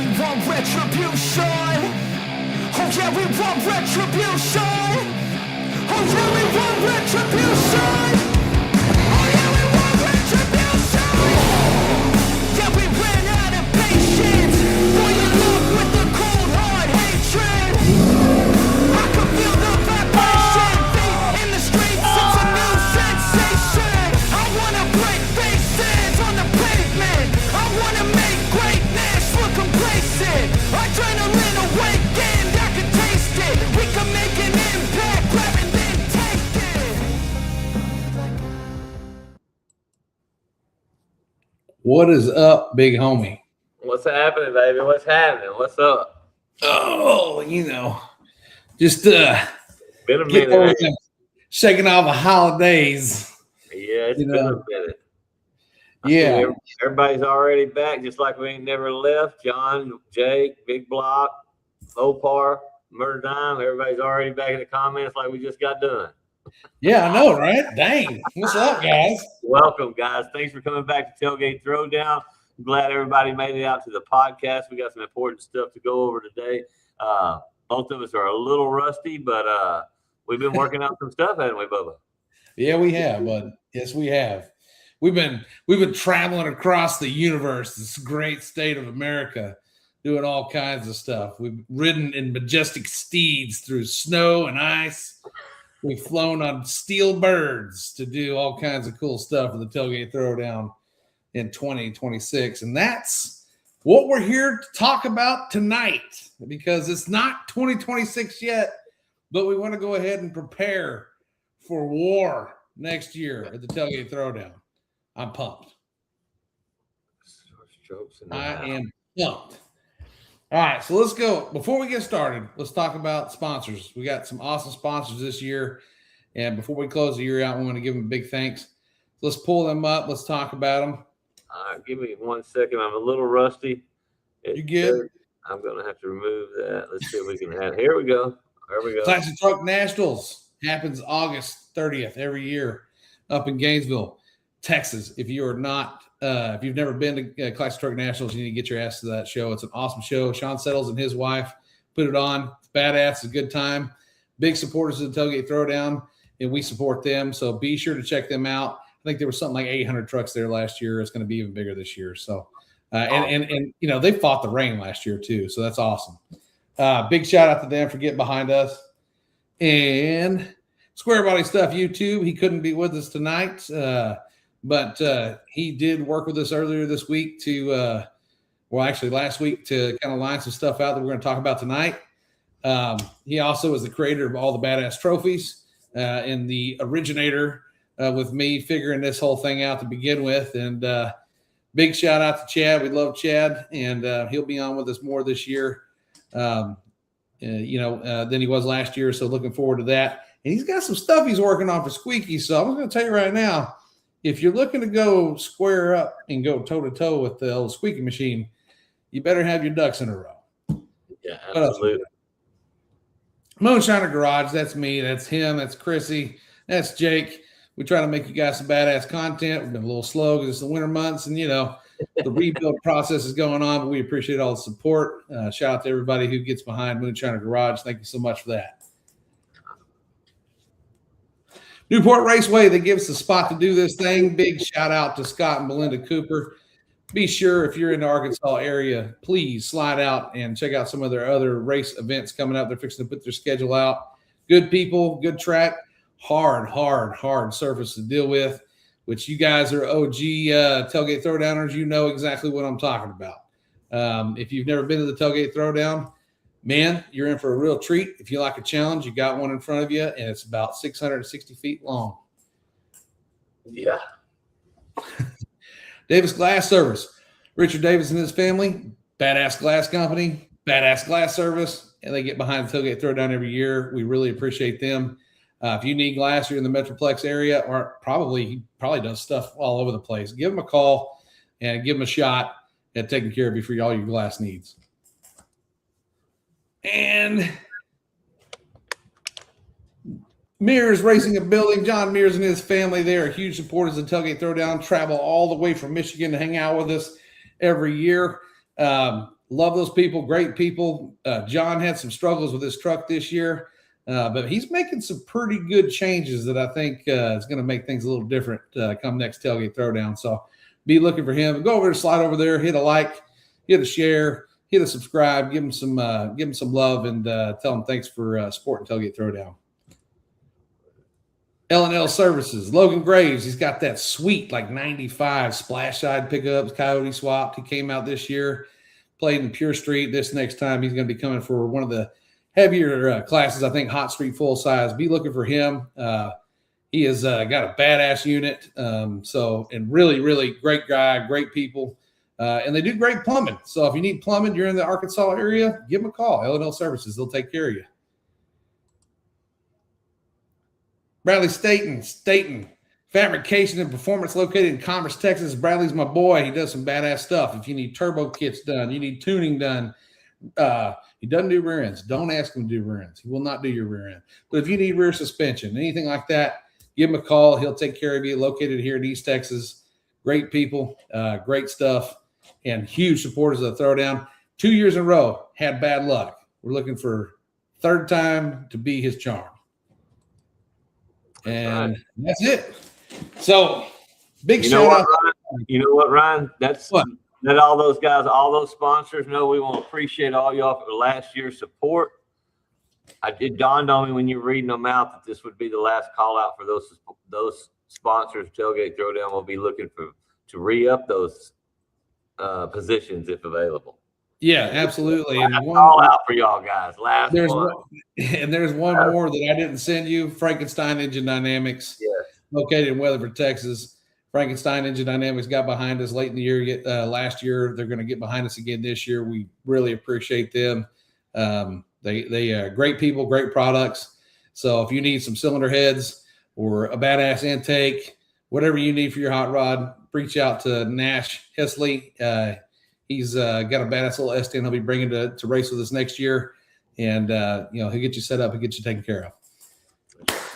we want retribution. Oh yeah, we want retribution. Oh yeah, we want retribution. Oh yeah, we want retribution. Yeah, we ran out of patience. For your love with the cold hard hatred. I can feel the vibration. Feet in the streets, it's a new sensation. I wanna break faces on the pavement. I wanna make greatness look complacent. Adrenaline awakened, I can taste it. We can make an impact, grab and then take it. What is up, big homie? What's happening, baby? What's happening? What's up? Oh, just Been a getting over minute. them, shaking off the holidays. Yeah, it's You been know. a minute. I see Yeah, everybody's already back, just like we ain't never left. John, Jake, Big Block, Opar, Murder Dime. Everybody's already back in the comments like we just got done. yeah, I know, right? Dang, what's up, guys? Welcome, guys. Thanks for coming back to Tailgate ThrowDown. I'm glad everybody made it out to the podcast. We got some important stuff to go over today. Both of us are a little rusty, but we've been working out some stuff, haven't we, Bubba? Yeah, we have, bud. Yes, we have. We've been traveling across the universe, this great state of America, doing all kinds of stuff. We've ridden in majestic steeds through snow and ice. We've flown on steel birds to do all kinds of cool stuff for the Tailgate Throwdown in 2026. And that's what we're here to talk about tonight, because it's not 2026 yet, but we want to go ahead and prepare for war next year at the Tailgate Throwdown. I'm pumped. I am pumped. All right, so let's go. Before we get started, let's talk about sponsors. We got some awesome sponsors this year. And before we close the year out, we want to give them a big thanks. Let's pull them up. Let's talk about them. All right, give me 1 second. I'm a little rusty. You good? I'm going to have to remove that. Let's see if we can have. Here we go. There we go. Classic Truck Nationals happens August 30th every year up in Gainesville, Texas. If you are not, if you've never been to Classic Truck Nationals, you need to get your ass to that show. It's an awesome show. Sean Settles and his wife put it on. It's badass. It's a good time. Big supporters of the Tailgate Throwdown, and we support them. So be sure to check them out. I think there was something like 800 trucks there last year. It's going to be even bigger this year. So, and they fought the rain last year too. So that's awesome. Big shout out to them for getting behind us. And Square Body Stuff YouTube. He couldn't be with us tonight, but he did work with us earlier this week to, last week to kind of line some stuff out that we're going to talk about tonight. He also is the creator of all the badass trophies and the originator with me figuring this whole thing out to begin with. And big shout out to Chad. We love Chad, and he'll be on with us more this year, than he was last year. So looking forward to that. And he's got some stuff he's working on for Squeaky. So I'm going to tell you right now, if you're looking to go square up and go toe-to-toe with the old Squeaky machine, you better have your ducks in a row. Yeah, absolutely. Moonshiner Garage, that's me, that's him, that's Chrissy, that's Jake. We try to make you guys some badass content. We've been a little slow because it's the winter months, and the rebuild process is going on, but we appreciate all the support. Shout out to everybody who gets behind Moonshiner Garage. Thank you so much for that. Newport Raceway, they give us a spot to do this thing. Big shout out to Scott and Belinda Cooper. Be sure, if you're in the Arkansas area, please slide out and check out some of their other race events coming up. They're fixing to put their schedule out. Good people, good track, hard surface to deal with, which you guys are OG Tailgate Throwdowners. You know exactly what I'm talking about. If you've never been to the Tailgate Throwdown, man, you're in for a real treat. If you like a challenge, you got one in front of you, and it's about 660 feet long. Yeah. Davis Glass Service. Richard Davis and his family, badass glass company, badass glass service, and they get behind the Tailgate Throwdown every year. We really appreciate them. If you need glass, you're in the Metroplex area, or he probably does stuff all over the place. Give him a call and give him a shot at taking care of you for all your glass needs. And Mears Racing and Building, John Mears and his family, they are huge supporters of Tailgate Throwdown, travel all the way from Michigan to hang out with us every year. Love those people, great people. John had some struggles with his truck this year, but he's making some pretty good changes that I think is going to make things a little different come next Tailgate Throwdown. So be looking for him. Go over, slide over there, hit a like, hit a share, hit a subscribe, give him some love, and tell him thanks for supporting Tailgate Throwdown. L&L Services, Logan Graves, he's got that sweet like 95 splash side pickups, Coyote swapped. He came out this year, played in Pure Street. This next time he's going to be coming for one of the heavier classes, I think Hot Street full size. Be looking for him. He has got a badass unit. And really, really great guy, great people. And they do great plumbing. So if you need plumbing, you're in the Arkansas area, give them a call. L&L Services, they'll take care of you. Bradley Staten, fabrication and performance located in Commerce, Texas. Bradley's my boy. He does some badass stuff. If you need turbo kits done, you need tuning done. He doesn't do rear ends. Don't ask him to do rear ends. He will not do your rear end. But if you need rear suspension, anything like that, give him a call. He'll take care of you. Located here in East Texas. Great people, great stuff, and huge supporters of the Throwdown. 2 years in a row, had bad luck. We're looking for third time to be his charm. And that's it. So big shout out. You know what, Ryan? That's what? Let all those guys, all those sponsors know we want to appreciate all y'all for last year's support. It dawned on me when you were reading them out that this would be the last call out for those sponsors. Tailgate Throwdown will be looking to re-up those positions if available. Yeah, absolutely. And one call out for y'all guys. There's one more that I didn't send you. Frankenstein Engine Dynamics, located in Weatherford, Texas. Frankenstein Engine Dynamics got behind us late in the year. Last year, they're going to get behind us again this year. We really appreciate them. They are great people, great products. So if you need some cylinder heads or a badass intake, whatever you need for your hot rod, reach out to Nash Hesley. He's got a badass little S10 he'll be bringing to race with us next year. And, he'll get you set up and get you taken care of.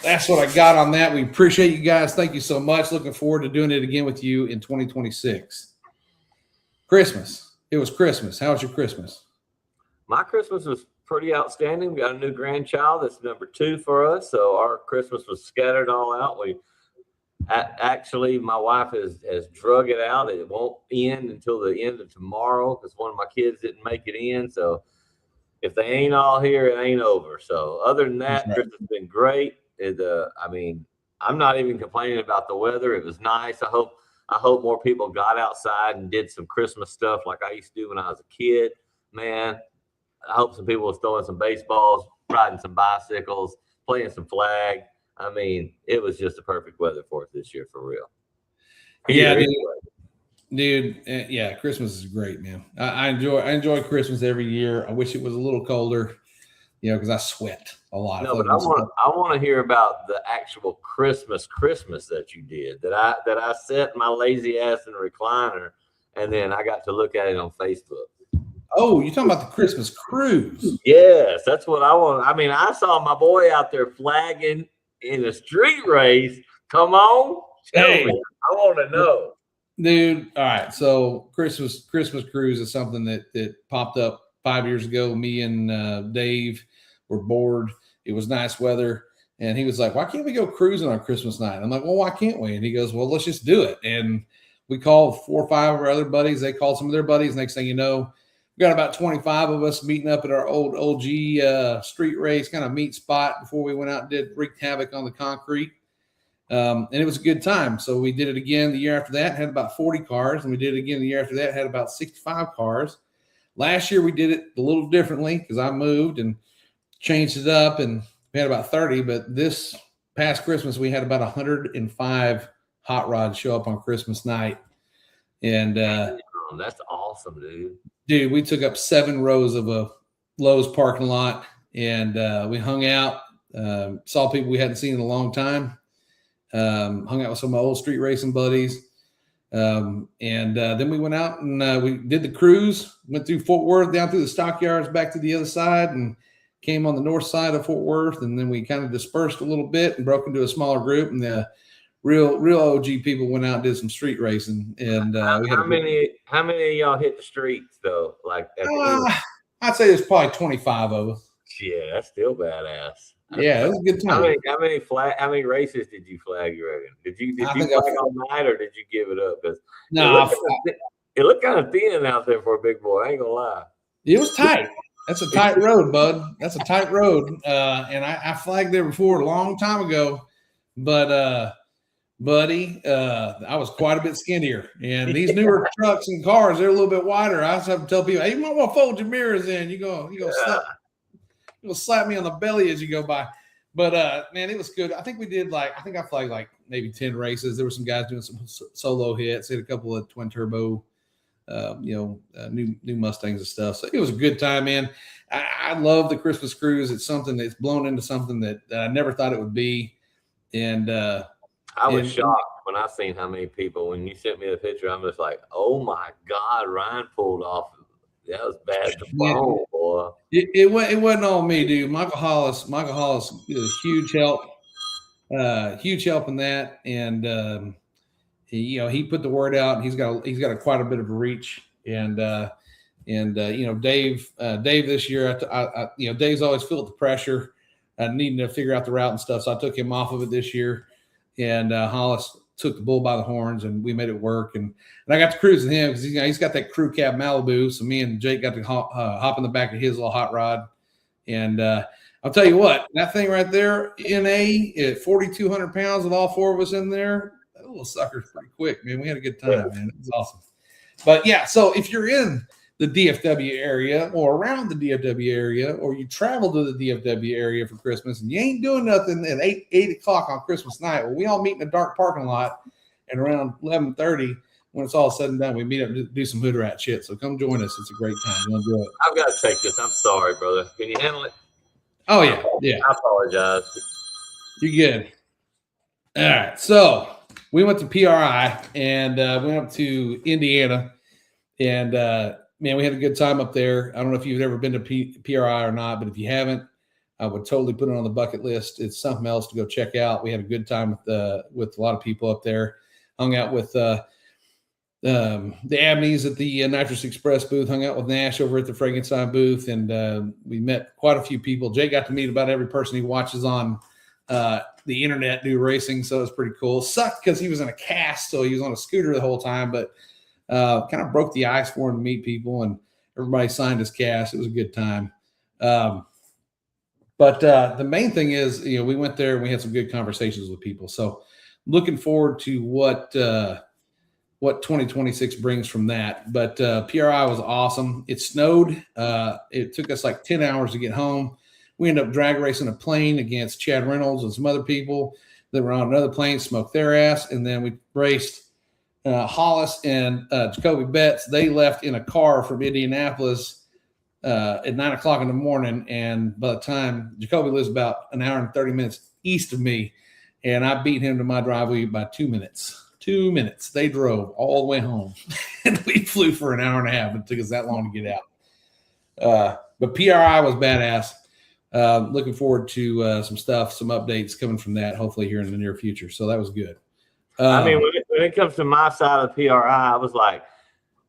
That's what I got on that. We appreciate you guys. Thank you so much. Looking forward to doing it again with you in 2026. Christmas. It was Christmas. How was your Christmas? My Christmas was pretty outstanding. We got a new grandchild. That's number 2 for us. So our Christmas was scattered all out. Actually, my wife has drug it out. It won't end until the end of tomorrow because one of my kids didn't make it in. So if they ain't all here, it ain't over. So other than that, Christmas has been great. I'm not even complaining about the weather. It was nice. I hope more people got outside and did some Christmas stuff like I used to do when I was a kid. Man, I hope some people was throwing some baseballs, riding some bicycles, playing some flag. It was just the perfect weather for us this year, for real. Dude, Christmas is great, man. I enjoy Christmas every year. I wish it was a little colder, because I sweat a lot. No, but I want to hear about the actual Christmas that you did. That I set my lazy ass in a recliner, and then I got to look at it on Facebook. Oh, you're talking about the Christmas cruise? Yes, that's what I want. I saw my boy out there flagging in a street race. Come on, tell me. I want to know, dude. All right, so Christmas cruise is something that popped up 5 years ago. Me and Dave were bored. It was nice weather, and he was like, "Why can't we go cruising on Christmas night?" I'm like, "Well, why can't we?" And he goes, "Well, let's just do it." And we called 4 or 5 of our other buddies. They called some of their buddies. Next thing you know, we got about 25 of us meeting up at our old OG street race kind of meet spot before we went out and wreaked havoc on the concrete. And it was a good time. So we did it again the year after that, had about 40 cars. And we did it again the year after that, had about 65 cars. Last year we did it a little differently because I moved and changed it up, and we had about 30. But this past Christmas, we had about 105 hot rods show up on Christmas night. And that's awesome, dude. Dude, we took up 7 rows of a Lowe's parking lot, and we hung out, saw people we hadn't seen in a long time, hung out with some of my old street racing buddies. And then we went out and we did the cruise, went through Fort Worth, down through the stockyards, back to the other side, and came on the north side of Fort Worth. And then we kind of dispersed a little bit and broke into a smaller group. And the real OG people went out and did some street racing. And how many of y'all hit the streets though? Like at the end? I'd say there's probably 25 of us. Yeah, that's still badass. Yeah, it was a good time. How many races did you flag? You reckon? Did you flag all night or did you give it up? Because it looked kind of thin out there for a big boy. I ain't gonna lie. It was tight. That's a tight road, bud. That's a tight road. And I flagged there before a long time ago, but buddy, I was quite a bit skinnier. And these newer trucks and cars, they're a little bit wider. I just have to tell people, hey, you might want to fold your mirrors in. You go slap me on the belly as you go by. But man, it was good. I think I flagged like maybe 10 races. There were some guys doing some solo hits. They had a couple of twin turbo new Mustangs and stuff. So it was a good time, man. I love the Christmas cruise. It's something that's blown into something that I never thought it would be. And I was shocked when I seen how many people, when you sent me the picture, I'm just like, oh my God, Ryan pulled off. That was bad to bone, boy. It wasn't all me, dude. Michael Hollis was a huge help in that. And he put the word out. He's got quite a bit of a reach, and Dave this year, Dave's always felt the pressure, needing to figure out the route and stuff. So I took him off of it this year, and Hollis took the bull by the horns, and we made it work. And I got to cruise with him because he's got that crew cab Malibu. So me and Jake got to hop in the back of his little hot rod, and I'll tell you what, that thing right there, NA at 4,200 pounds with all four of us in there. That little sucker's pretty quick, man. We had a good time, man. It was awesome. But yeah, so if you're in the DFW area or around the DFW area, or you travel to the DFW area for Christmas and you ain't doing nothing at 8 o'clock on Christmas night, well, we all meet in a dark parking lot, and around 11:30, when it's all said and done, we meet up to do some hood rat shit. So come join us. It's a great time. You'll enjoy it. I've got to take this. I'm sorry, brother. Can you handle it? Oh, yeah. Yeah. I apologize. You're good. All right. So we went to PRI and went up to Indiana, and man, we had a good time up there. I don't know if you've ever been to PRI or not, but if you haven't, I would totally put it on the bucket list. It's something else to go check out. We had a good time with a lot of people up there. Hung out with the Abneys at the Nitrous Express booth. Hung out with Nash over at the Frankenstein booth, and we met quite a few people. Jay got to meet about every person he watches on the internet do racing, so it was pretty cool. Sucked because he was in a cast, so he was on a scooter the whole time, but kind of broke the ice for him to meet people, and everybody signed his cast. It was a good time. But the main thing is, we went there and we had some good conversations with people. So looking forward to what 2026 brings from that. But PRI was awesome. It snowed. It took us like 10 hours to get home. We ended up drag racing a plane against Chad Reynolds and some other people that were on another plane, smoked their ass. And then we raced Hollis and Jacoby Betts. They left in a car from Indianapolis at 9 o'clock in the morning. And by the time Jacoby lives about an hour and 30 minutes east of me, and I beat him to my driveway by 2 minutes. 2 minutes. They drove all the way home, and we flew for an hour and a half. It took us that long to get out. But PRI was badass. Looking forward to some updates coming from that, hopefully here in the near future. So that was good. I mean, when it comes to my side of PRI, I was like,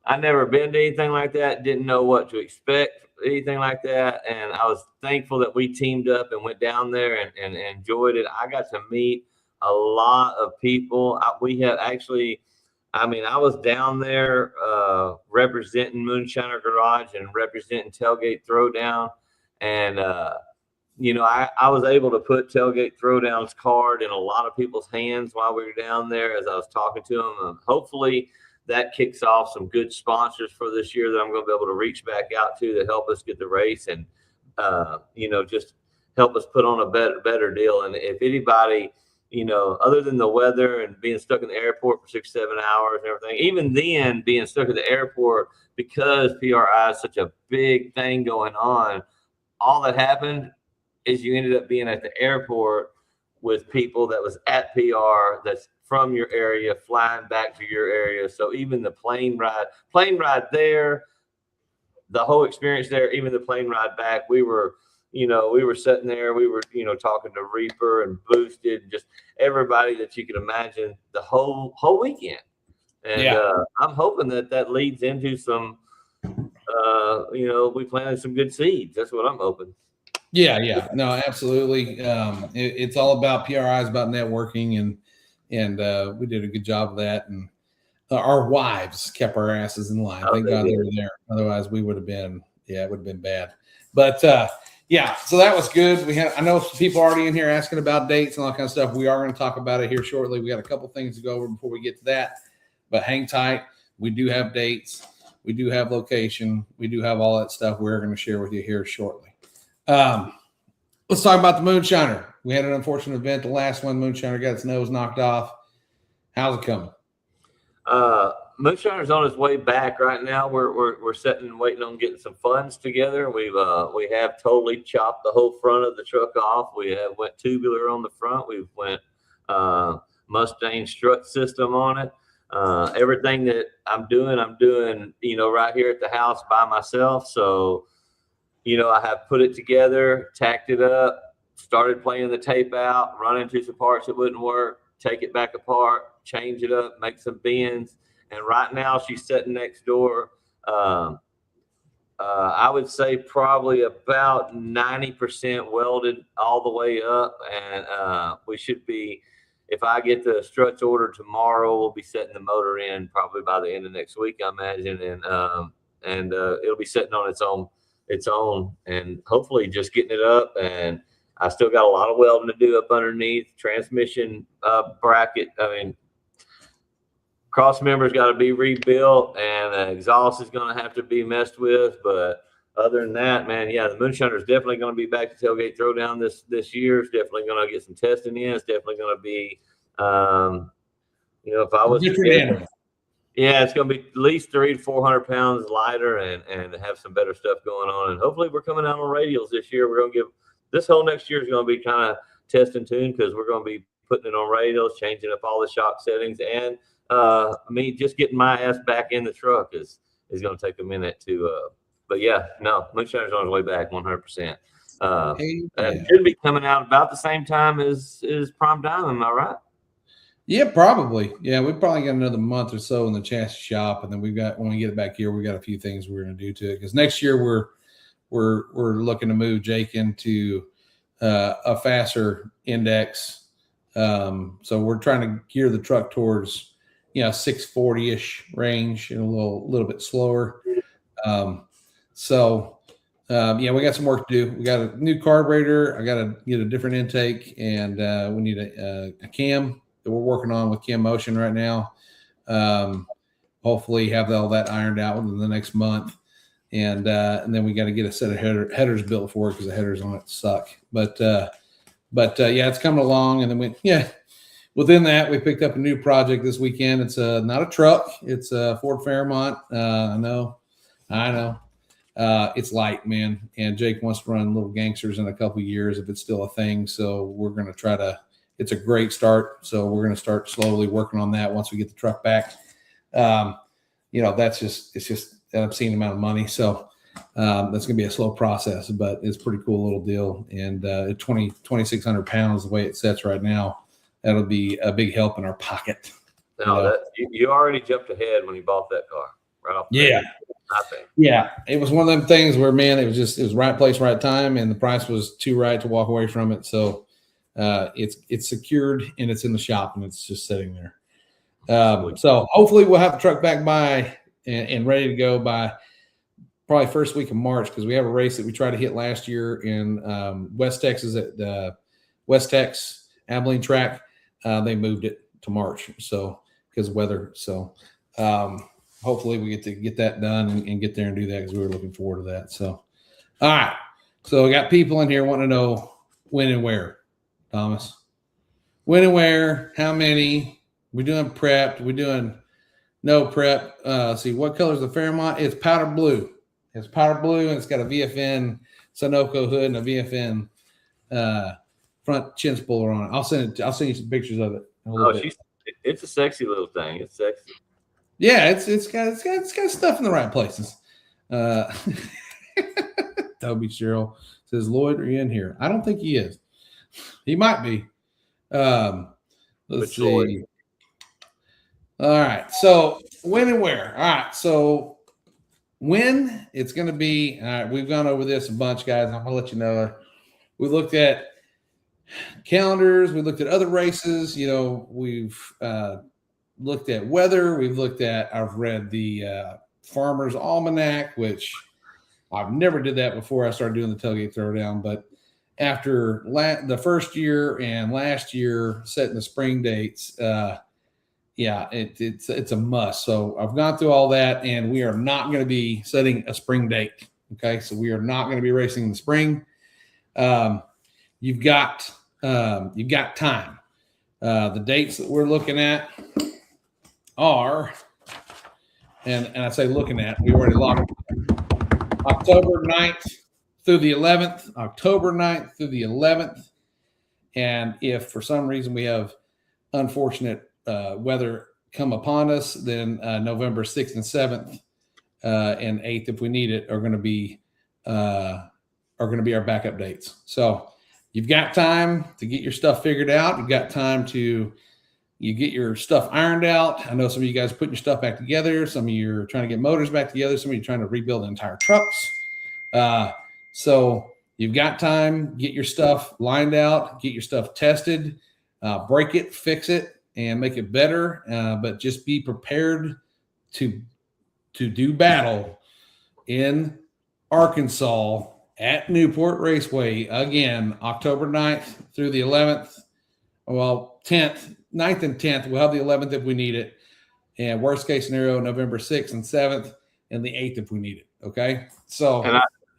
I never been to anything like that. Didn't know what to expect, anything like that. And I was thankful that we teamed up and went down there and enjoyed it. I got to meet a lot of people. We have actually, I was down there representing Moonshiner Garage and representing Tailgate ThrowDown. And, I was able to put Tailgate ThrowDown's card in a lot of people's hands while we were down there as I was talking to them. Hopefully that kicks off some good sponsors for this year that I'm going to be able to reach back out to help us get the race and, just help us put on a better deal. And if anybody, other than the weather and being stuck in the airport for 6-7 hours and everything, even then being stuck at the airport because PRI is such a big thing going on, all that happened is you ended up being at the airport with people that was at PR that's from your area flying back to your area. So even the plane ride there, the whole experience there, even the plane ride back, we were we were sitting there, we were, talking to Reaper and Boosted, and just everybody that you can imagine the whole weekend. And I'm hoping that leads into some, we planted some good seeds. That's what I'm hoping. Yeah. No, absolutely. It's all about PRIs, about networking, and we did a good job of that. And our wives kept our asses in line. Thank God they were there. Otherwise, we would have been, it would have been bad. But so that was good. I know some people already in here asking about dates and all that kind of stuff. We are going to talk about it here shortly. We got a couple things to go over before we get to that. But hang tight. We do have dates. We do have location. We do have all that stuff we're going to share with you here shortly. Let's talk about the Moonshiner. We had an unfortunate event. The last one, Moonshiner got its nose knocked off. How's it coming? Moonshiner's on his way back right now. We're sitting and waiting on getting some funds together. We have totally chopped the whole front of the truck off. We have went tubular on the front. We've went Mustang strut system on it. Everything that I'm doing, right here at the house by myself. So, I have put it together, tacked it up, started playing the tape out, run into some parts that wouldn't work, take it back apart, change it up, make some bends. And right now she's sitting next door. I would say probably about 90% welded all the way up. And we should be, if I get the struts ordered tomorrow, we'll be setting the motor in probably by the end of next week, I imagine. And it'll be sitting on its own and hopefully just getting it up. And I still got a lot of welding to do up underneath. Transmission bracket, cross member's got to be rebuilt, and the exhaust is going to have to be messed with. But other than that, man, the Moonshiner is definitely going to be back to Tailgate Throwdown this year. It's definitely going to get some testing in. It's definitely going to be, if I was different animal. Yeah, it's going to be at least 300 to 400 pounds lighter and have some better stuff going on. And hopefully we're coming out on radials this year. We're going to give this whole next year is going to be kind of test and tune because we're going to be putting it on radials, changing up all the shock settings. And just getting my ass back in the truck is going to take a minute to, but Moonshiner's on his way back 100%. It should be coming out about the same time as Prime Diamond, am I right? Yeah, probably. Yeah, we probably got another month or so in the chassis shop, and then when we get it back here, we got a few things we're going to do to it because next year we're looking to move Jake into a faster index. So we're trying to gear the truck towards 640-ish range and a little bit slower. We got some work to do. We got a new carburetor. I got to get a different intake, and we need a cam that we're working on with Cam Motion right now. Hopefully have all that ironed out within the next month. And then we got to get a set of headers built for it because the headers on it suck. But it's coming along. And then within that, we picked up a new project this weekend. It's not a truck. It's a Ford Fairmont. I know. It's light, man. And Jake wants to run Little Gangsters in a couple of years if it's still a thing. So we're going to try to. It's a great start. So we're going to start slowly working on that once we get the truck back. It's just an obscene amount of money. So that's going to be a slow process, but it's a pretty cool little deal. And at 2,600 pounds, the way it sets right now, that'll be a big help in our pocket. You already jumped ahead when you bought that car right off. I think. Yeah. It was one of them things where, man, it was right place, right time. And the price was too right to walk away from it. So it's secured and it's in the shop and it's just sitting there. So hopefully we'll have the truck back by and ready to go by probably first week of March because we have a race that we tried to hit last year in West Texas at the West Tex Abilene track. They moved it to March, so because of weather. So hopefully we get to get that done and get there and do that because we were looking forward to that. So all right, so we got people in here wanting to know when and where. Thomas, when and where? How many? We're doing prepped. We're doing no prep. See, what color is the Fairmont? It's powder blue. It's powder blue, and it's got a VFN Sunoco hood and a VFN front chin spoiler on it. I'll send you some pictures of it. It's a sexy little thing. It's sexy. Yeah, it's got stuff in the right places. Toby Cheryl says, Lloyd, are you in here? I don't think he is. He might be. Let's see. Lloyd. All right. So when and where? All right. So when it's going to be, all right, we've gone over this a bunch, guys. I'm going to let you know. We looked at calendars. We looked at other races. We've looked at weather. I've read the Farmer's Almanac, which I've never did that before I started doing the Tailgate Throwdown. But after the first year and last year setting the spring dates, it's a must. So I've gone through all that, and we are not going to be setting a spring date. Okay, so we are not going to be racing in the spring. You've got time. The dates that we're looking at are, and I say looking at, we already locked October 9th through the 11th. October 9th through the 11th. And if for some reason we have unfortunate weather come upon us, then November 6th and 7th and 8th, if we need it, are going to be our backup dates. So you've got time to get your stuff figured out. You've got time to get your stuff ironed out. I know some of you guys are putting your stuff back together. Some of you are trying to get motors back together. Some of you are trying to rebuild entire trucks. So you've got time. Get your stuff lined out. Get your stuff tested. Break it, fix it, and make it better. But just be prepared to do battle in Arkansas at Newport Raceway again, October 9th through the 11th. Well, 9th and 10th. We'll have the 11th if we need it. And worst case scenario, November 6th and 7th and the 8th if we need it. Okay. So,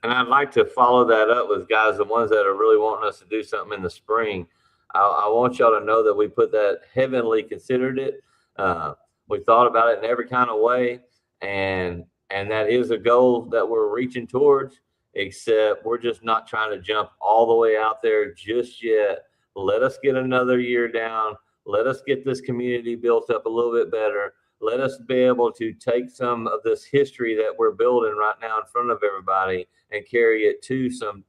and I'd like to follow that up with guys, the ones that are really wanting us to do something in the spring. I want y'all to know that we put that heavily considered it. We thought about it in every kind of way. And that is a goal that we're reaching towards, except we're just not trying to jump all the way out there just yet. Let us get another year down. Let us get this community built up a little bit better. Let us be able to take some of this history that we're building right now in front of everybody and carry it to some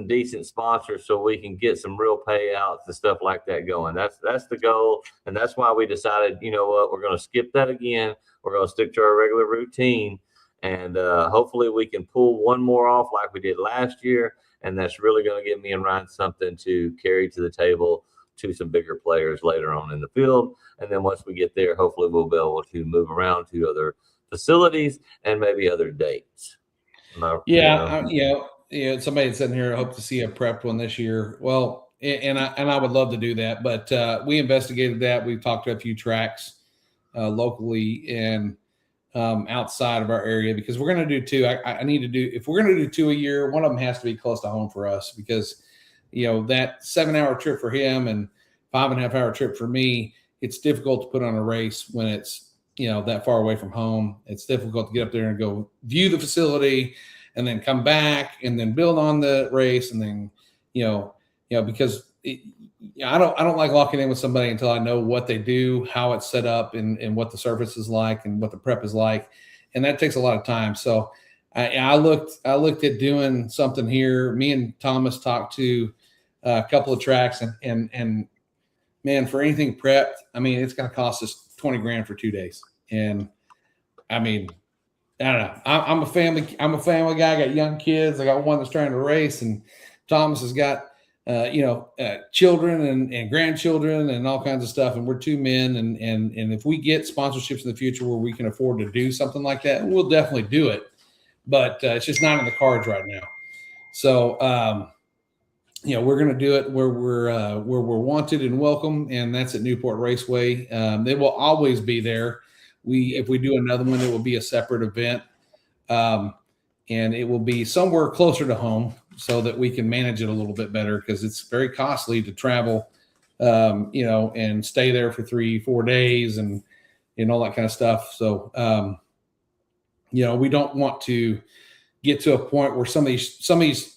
decent sponsors so we can get some real payouts and stuff like that going. That's the goal. And that's why we decided, you know what, we're going to skip that again. We're going to stick to our regular routine. And hopefully we can pull one more off like we did last year. And that's really going to give me and Ryan something to carry to the table to some bigger players later on in the field. And then once we get there, hopefully we'll be able to move around to other facilities and maybe other dates. Somebody sitting here, I hope to see a prepped one this year. Well, and I would love to do that, but we investigated that. We've talked to a few tracks locally and outside of our area, because we're going to do two. I need to do, if we're going to do two a year, one of them has to be close to home for us, because that 7-hour trip for him and 5.5-hour trip for me, it's difficult to put on a race when it's that far away from home. It's difficult to get up there and go view the facility and then come back and then build on the race. And then, because I don't like locking in with somebody until I know what they do, how it's set up, and what the surface is like and what the prep is like. And that takes a lot of time. So I looked at doing something here. Me and Thomas talked to a couple of tracks, and man, for anything prepped, I mean, it's going to cost us $20,000 for 2 days. And I mean, I don't know. I'm a family guy. I got young kids. I got one that's trying to race, and Thomas has got children and grandchildren and all kinds of stuff. And we're two men. And if we get sponsorships in the future where we can afford to do something like that, we'll definitely do it. But it's just not in the cards right now. So, we're going to do it where we're wanted and welcome. And that's at Newport Raceway. They will always be there. If we do another one, it will be a separate event. And it will be somewhere closer to home so that we can manage it a little bit better, because it's very costly to travel, and stay there for 3-4 days and all that kind of stuff. So, we don't want to get to a point where some of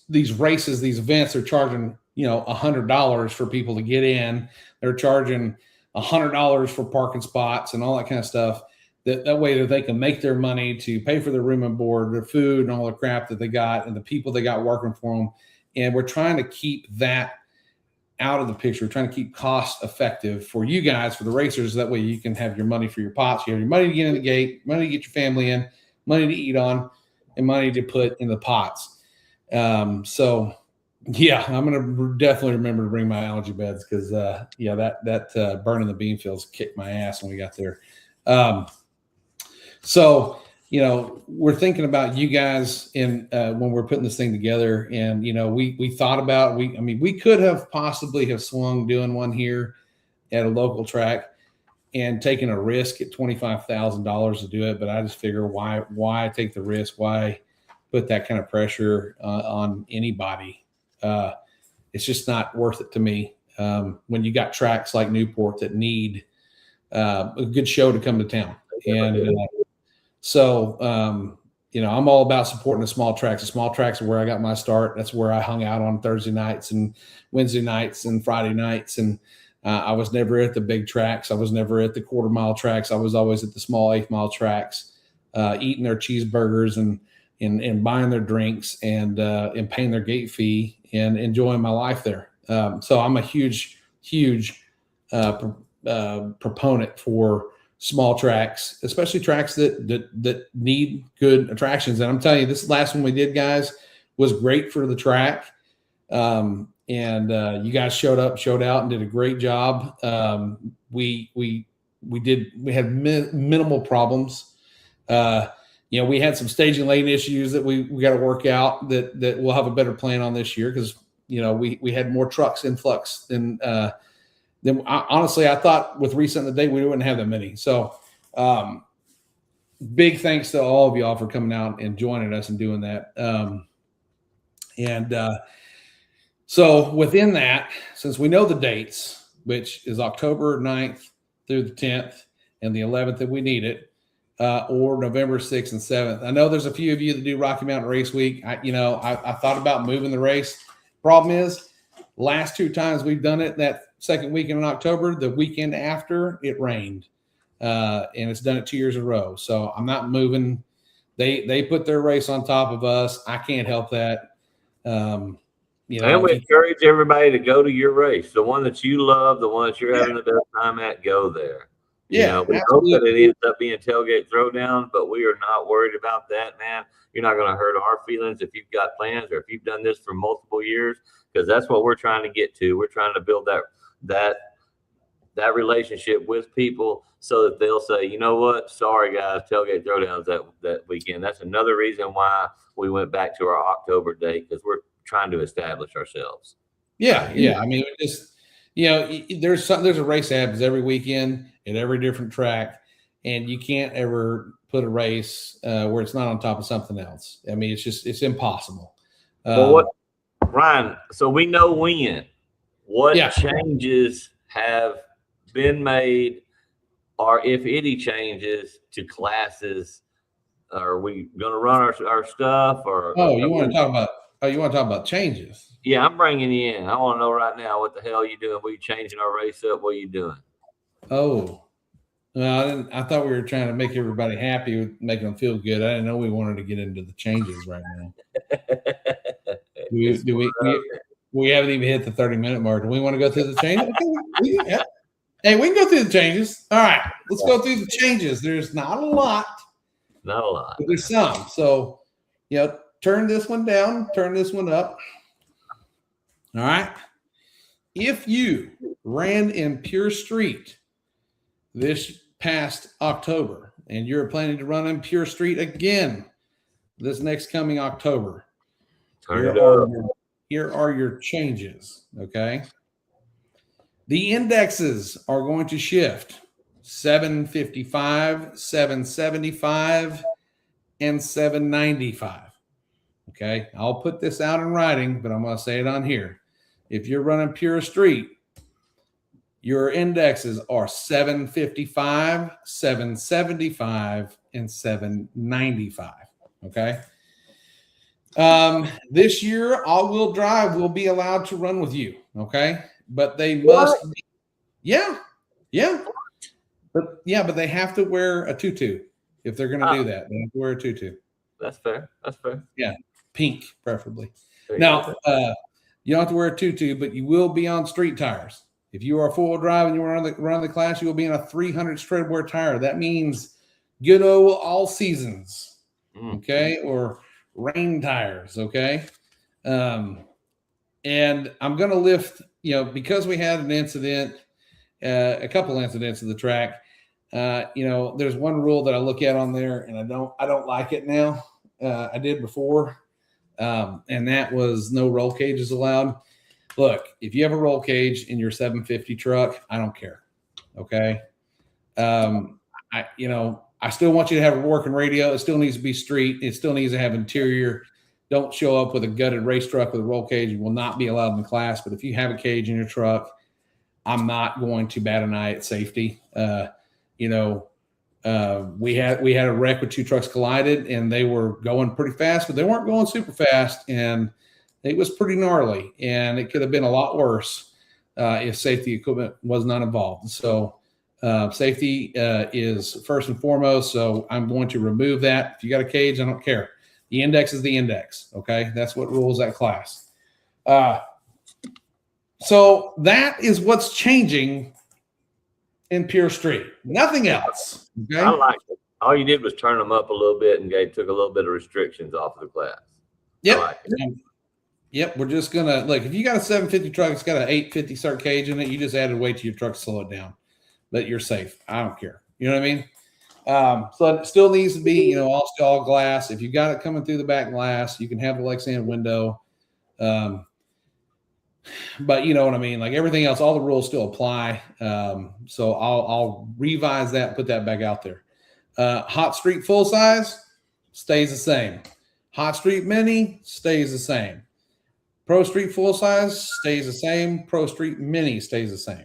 these races, these events are charging, $100 for people to get in. They're charging $100 for parking spots and all that kind of stuff. that way that they can make their money to pay for their room and board, their food, and all the crap that they got, and the people they got working for them. And we're trying to keep that out of the picture. We're trying to keep cost effective for you guys, for the racers. That way you can have your money for your pots. You have your money to get in the gate, money to get your family in, money to eat on, and money to put in the pots. So yeah, I'm going to definitely remember to bring my algae beds because, that burning the bean fields kicked my ass when we got there. So, we're thinking about you guys in when we're putting this thing together, and we thought about we could have possibly have swung doing one here at a local track and taking a risk at $25,000 to do it, but I just figure why take the risk? Why put that kind of pressure on anybody? It's just not worth it to me. When you got tracks like Newport that need a good show to come to town, and so, I'm all about supporting the small tracks. The small tracks are where I got my start. That's where I hung out on Thursday nights and Wednesday nights and Friday nights. And I was never at the big tracks. I was never at the quarter-mile tracks. I was always at the small eighth-mile tracks, eating their cheeseburgers and buying their drinks and paying their gate fee and enjoying my life there. So I'm a huge proponent for small tracks, especially tracks that need good attractions. And I'm telling you, this last one we did, guys, was great for the track. And you guys showed out and did a great job. We had minimal problems. We had some staging lane issues that we got to work out that we'll have a better plan on this year. Cause we had more trucks influx than honestly, I thought with resetting the date, we wouldn't have that many. So big thanks to all of y'all for coming out and joining us and doing that. So within that, since we know the dates, which is October 9th through the 10th and the 11th if we need it, or November 6th and 7th. I know there's a few of you that do Rocky Mountain Race Week. I thought about moving the race. Problem is, last two times we've done it, that second weekend in October, the weekend after it rained, and it's done it 2 years in a row. So I'm not moving. They put their race on top of us. I can't help that. And we encourage everybody to go to your race, the one that you love, the one that you're having the best time at. Go there. We hope that it ends up being Tailgate Throwdown, but we are not worried about that, man. You're not going to hurt our feelings if you've got plans or if you've done this for multiple years, because that's what we're trying to get to. We're trying to build that relationship with people so that they'll say, you know what, sorry guys, Tailgate Throwdowns that weekend. That's another reason why we went back to our October date, because we're trying to establish ourselves. Yeah. I mean, just there's a race happens every weekend at every different track, and you can't ever put a race where it's not on top of something else. I mean, it's impossible. Ryan, so we know what changes have been made, or if any changes to classes? Are we going to run our stuff? Or you want to talk about changes? Yeah, I'm bringing you in. I want to know right now what the hell you doing. What are you changing our race up? What are you doing? Oh, well, I thought we were trying to make everybody happy with making them feel good. I didn't know we wanted to get into the changes right now. We haven't even hit the 30-minute mark. Do we want to go through the changes? Okay, Hey, we can go through the changes. All right, let's go through the changes. There's not a lot. Not a lot. But there's some. So, turn this one down, turn this one up. All right. If you ran in Pure Street this past October and you're planning to run in Pure Street again this next coming October, here are your changes, okay? The indexes are going to shift 755, 775, and 795. Okay, I'll put this out in writing, but I'm going to say it on here. If you're running Pure Street, your indexes are 755, 775, and 795. Okay. This year, all-wheel drive will be allowed to run with you. Okay, but they must. Yeah. But they have to wear a tutu if they're going to do that. They have to wear a tutu. That's fair. Yeah, pink preferably. There you Now, go. you don't have to wear a tutu, but you will be on street tires. If you are four-wheel drive and you run the class, you will be on a 300 tread wear tire. That means good old all seasons, okay, or rain tires, okay. And I'm going to lift, because we had an incident, a couple incidents of the track. There's one rule that I look at on there, and I don't like it now. I did before, and that was no roll cages allowed. Look, if you have a roll cage in your 750 truck, I don't care. Okay. I still want you to have a working radio. It still needs to be street. It still needs to have interior. Don't show up with a gutted race truck with a roll cage. You will not be allowed in the class. But if you have a cage in your truck, I'm not going to bat an eye at safety. We had a wreck with two trucks collided, and they were going pretty fast, but they weren't going super fast, and it was pretty gnarly. And it could have been a lot worse if safety equipment was not involved. So safety is first and foremost. So I'm going to remove that. If you got a cage, I don't care. The index is the index. Okay, that's what rules that class. So that is what's changing in pure street. Nothing else. Okay? I like it. All you did was turn them up a little bit and took a little bit of restrictions off of the class. Yep. I like it. Yep. We're just gonna if you got a 750 truck, it's got an 850 start cage in it. You just added weight to your truck to slow it down, but you're safe. I don't care. You know what I mean? So it still needs to be, all glass. If you got it coming through the back glass, you can have the Lexan window. But you know what I mean? Like everything else, all the rules still apply. So I'll revise that and put that back out there. Hot Street full size stays the same. Hot Street Mini stays the same. Pro Street full size stays the same. Pro Street Mini stays the same.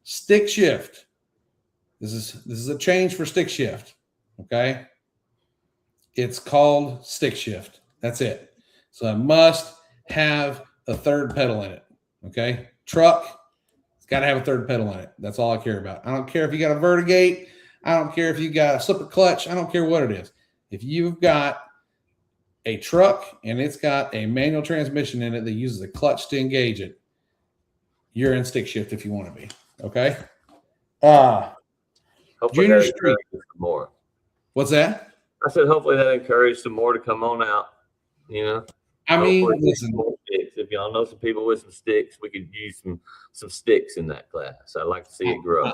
Stick shift. This is a change for stick shift. Okay. It's called stick shift. That's it. So I must have a third pedal in it. Okay. Truck, it's got to have a third pedal in it. That's all I care about. I don't care if you got a vertigate. I don't care if you got a slipper clutch. I don't care what it is. If you've got a truck and it's got a manual transmission in it that uses a clutch to engage it, you're in stick shift if you want to be. Okay. Hopefully Junior that Street. encourages some more. What's that? I said hopefully that encourages some more to come on out. I mean, Hopefully listen. more sticks. If y'all know some people with some sticks, we could use some sticks in that class. I'd like to see it grow.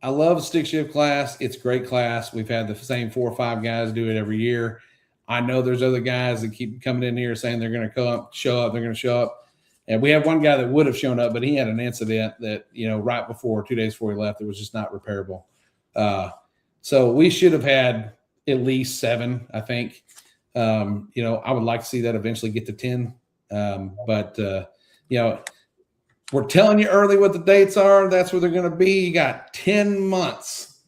I love stick shift class. It's a great class. We've had the same 4 or 5 guys do it every year. I know there's other guys that keep coming in here saying they're going to show up. They're going to show up. And we have one guy that would have shown up, but he had an incident that, right before, 2 days before he left, it was just not repairable. So we should have had at least 7, I think. I would like to see that eventually get to 10. But we're telling you early what the dates are. That's where they're going to be. You got 10 months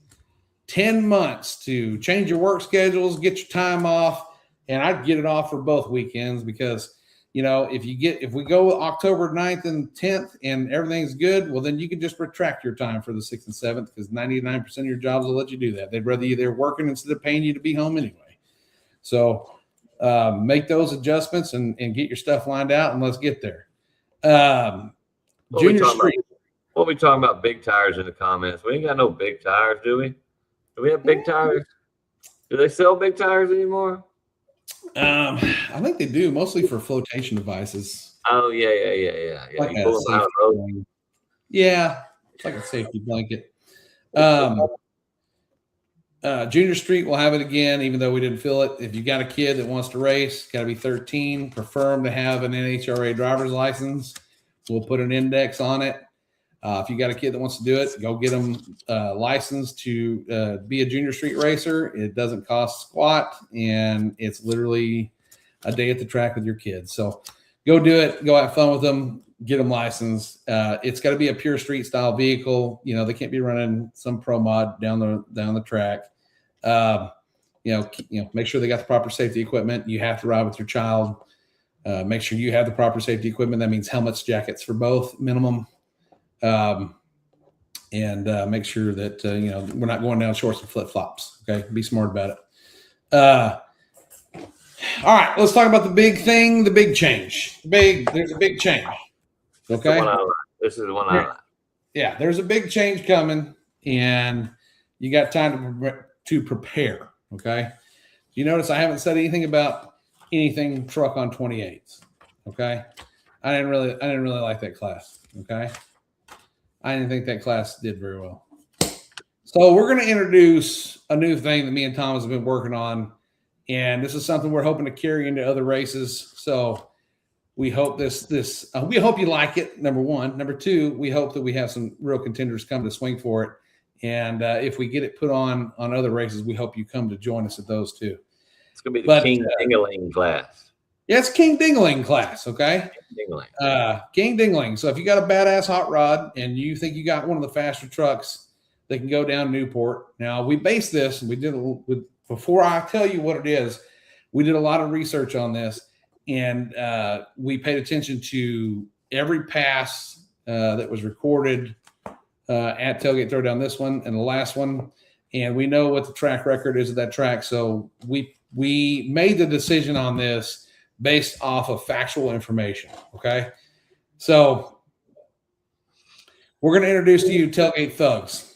to change your work schedules, get your time off. And I'd get it off for both weekends because, if we go October 9th and 10th and everything's good, well, then you can just retract your time for the 6th and 7th because 99% of your jobs will let you do that. They'd rather you there working instead of paying you to be home anyway. So make those adjustments and get your stuff lined out and let's get there. Junior Street. What we talking about big tires in the comments? We ain't got no big tires, do we? Do we have big tires? Do they sell big tires anymore? I think they do, mostly for flotation devices. Oh, yeah. Like You pull them out of the road. Yeah, it's like a safety blanket. Junior Street will have it again, even though we didn't fill it. If you got a kid that wants to race, got to be 13. Prefer them to have an NHRA driver's license. We'll put an index on it. If you got a kid that wants to do it, go get them licensed to be a Junior Street racer. It doesn't cost squat, and it's literally a day at the track with your kids. So go do it. Go have fun with them. Get them licensed. It's got to be a pure street style vehicle. They can't be running some pro mod down the track. Make sure they got the proper safety equipment. You have to ride with your child. Make sure you have the proper safety equipment. That means helmets, jackets for both minimum. and make sure that we're not going down shorts and flip flops. Okay, be smart about it. All right, let's talk about the big thing, the big change. There's a big change. Okay, this is the one I like. Yeah, there's a big change coming, and you got time to prepare. Okay, you notice I haven't said anything about anything truck on 28s. Okay, I didn't really like that class. Okay, I didn't think that class did very well. So we're going to introduce a new thing that me and Thomas have been working on, and this is something we're hoping to carry into other races. So we hope we hope you like it. Number one. Number two, we hope that we have some real contenders come to swing for it. And if we get it put on other races, we hope you come to join us at those too. It's going to be the King Dingling class. Yeah, it's King Dingling class. Okay. King Dingling. So if you got a badass hot rod and you think you got one of the faster trucks that can go down Newport. Now we base this, and we did before I tell you what it is, we did a lot of research on this. And we paid attention to every pass that was recorded at Tailgate ThrowDown, this one and the last one. And we know what the track record is of that track. So we made the decision on this based off of factual information. Okay. So we're going to introduce to you Tailgate Thugs.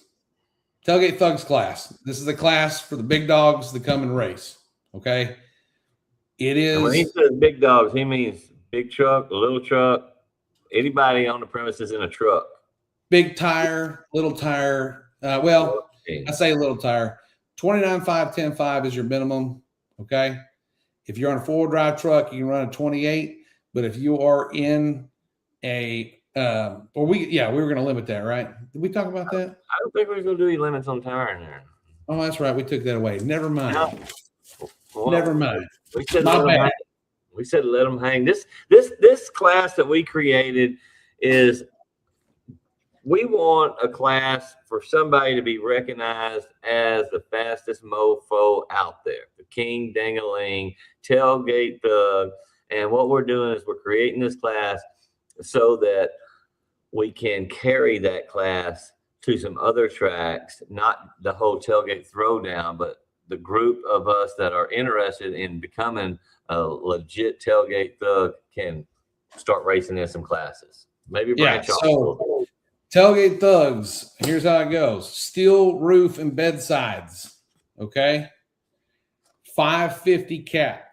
Tailgate Thugs class. This is a class for the big dogs that come and race. Okay. It is. And when he says big dogs, he means big truck, little truck, anybody on the premises in a truck. Big tire, little tire. I say little tire. 29.5, 10.5 is your minimum. Okay. If you're on a 4-wheel drive truck, you can run a 28. But if you are in we were going to limit that, right? Did we talk about that? I don't think we were going to do any limits on tire in there. Oh, that's right. We took that away. Never mind. No. Well, never mind. We said let them hang. This class that we created is, we want a class for somebody to be recognized as the fastest mofo out there, the King Dingling, Tailgate Thug. And what we're doing is we're creating this class so that we can carry that class to some other tracks, not the whole Tailgate Throwdown, but the group of us that are interested in becoming a legit Tailgate Thug can start racing in some classes. Maybe branch off a little bit. Tailgate Thugs, here's how it goes. Steel roof and bedsides, okay? 550 cap.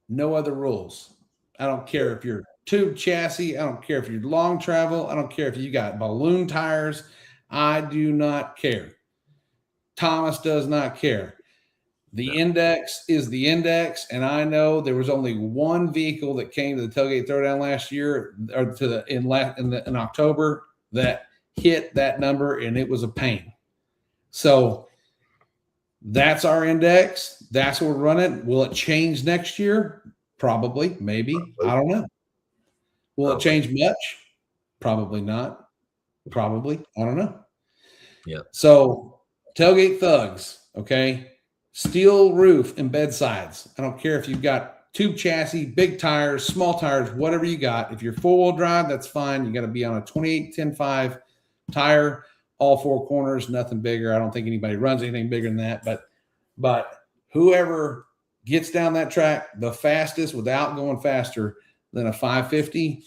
No other rules. I don't care if you're tube chassis. I don't care if you're long travel. I don't care if you got balloon tires. I do not care. Thomas does not care. The index is the index, and I know there was only one vehicle that came to the Tailgate Throwdown last year, or in October, that hit that number, and it was a pain. So that's our index. That's what we're running. Will it change next year? Probably, maybe. I don't know. Will it change much? Probably not. Probably. I don't know. Yeah. So Tailgate Thugs, okay? Steel roof and bedsides. I don't care if you've got tube chassis, big tires, small tires, whatever you got. If you're 4-wheel drive, that's fine. You got to be on a 28 10.5 tire, all 4 corners, nothing bigger. I don't think anybody runs anything bigger than that. But whoever gets down that track the fastest without going faster than a 550,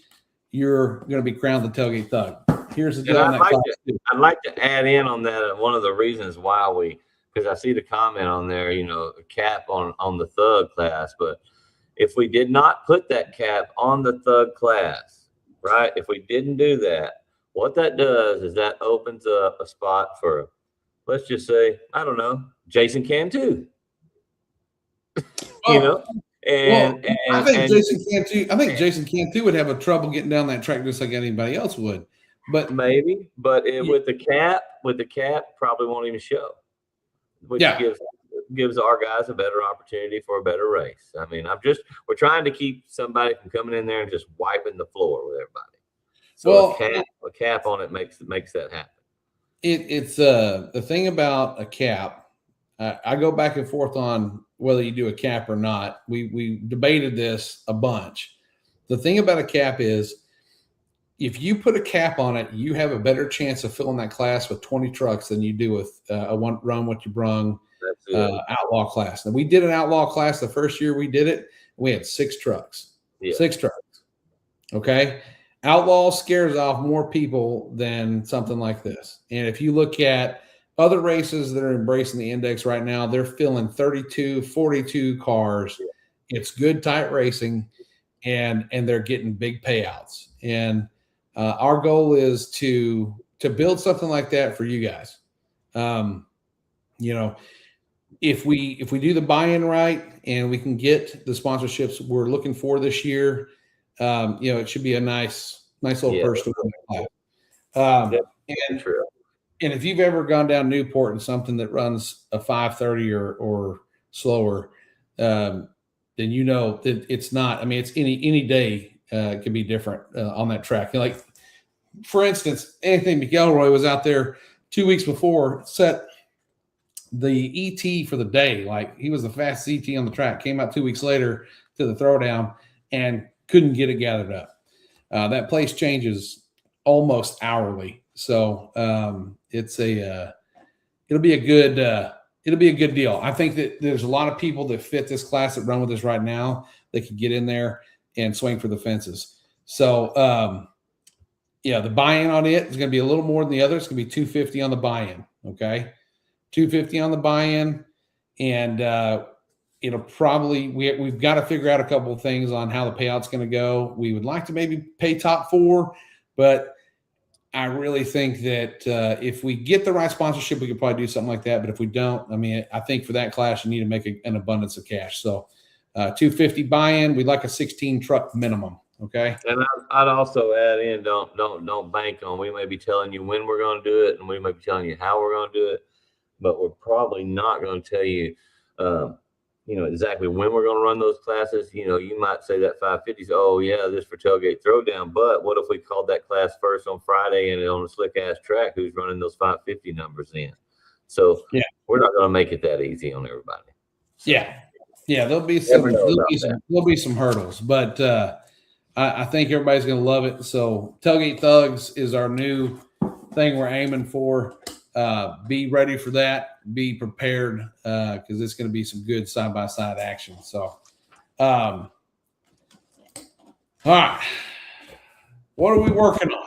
you're going to be crowned the Tailgate Thug. Here's the deal. I'd like to add in on that. One of the reasons why because I see the comment on there, a cap on the Thug class. But if we did not put that cap on the Thug class, right? If we didn't do that, what that does is that opens up a spot for, let's just say, I don't know, Jason Cantu. I think Jason Cantu would have a trouble getting down that track just like anybody else would. But maybe, with the cap, probably won't even show. Which gives our guys a better opportunity for a better race. I mean, we're trying to keep somebody from coming in there and just wiping the floor with everybody. So a cap on it makes that happen. It's the thing about a cap. I go back and forth on whether you do a cap or not. We debated this a bunch. The thing about a cap is if you put a cap on it, you have a better chance of filling that class with 20 trucks than you do with a one run what you brung outlaw class. And we did an outlaw class the first year we did it. We had 6 trucks. Yeah. 6 trucks. Okay. Outlaw scares off more people than something like this. And if you look at other races that are embracing the index right now, they're filling 32, 42 cars. It's good, tight racing, and they're getting big payouts. And our goal is to build something like that for you guys. You know, if we do the buy-in right and we can get the sponsorships we're looking for this year, you know, it should be a nice little purse to win that class. And if you've ever gone down Newport and something that runs a 530 or slower, then you know that it's not. I mean, it's any day can be different on that track. You know, like, for instance, Anthony McElroy was out there 2 weeks before, set the ET for the day. Like, he was the fastest ET on the track. Came out 2 weeks later to the throwdown and couldn't get it gathered up. That place changes almost hourly. So it'll be a good deal. I think that there's a lot of people that fit this class that run with us right now that can get in there and swing for the fences. So the buy-in on it is going to be a little more than the other. It's going to be $250 on the buy-in. Okay, $250 on the buy-in, and it'll probably we've got to figure out a couple of things on how the payout's going to go. We would like to maybe pay top 4, but I really think that if we get the right sponsorship, we could probably do something like that. But if we don't, I mean, I think for that class, you need to make an abundance of cash. So $250 buy-in, we'd like a 16 truck minimum. Okay. And I'd also add in, don't bank on. We may be telling you when we're going to do it, and we may be telling you how we're going to do it, but we're probably not going to tell you, exactly when we're going to run those classes. You know, you might say that 550s, oh yeah, this for Tailgate Throwdown. But what if we called that class first on Friday and on a slick ass track who's running those 550 numbers in? So we're not going to make it that easy on everybody. So, there'll be some hurdles, but I think everybody's going to love it. So Tailgate Thugs is our new thing we're aiming for. Be ready for that. Be prepared because it's going to be some good side-by-side action. So, all right. What are we working on?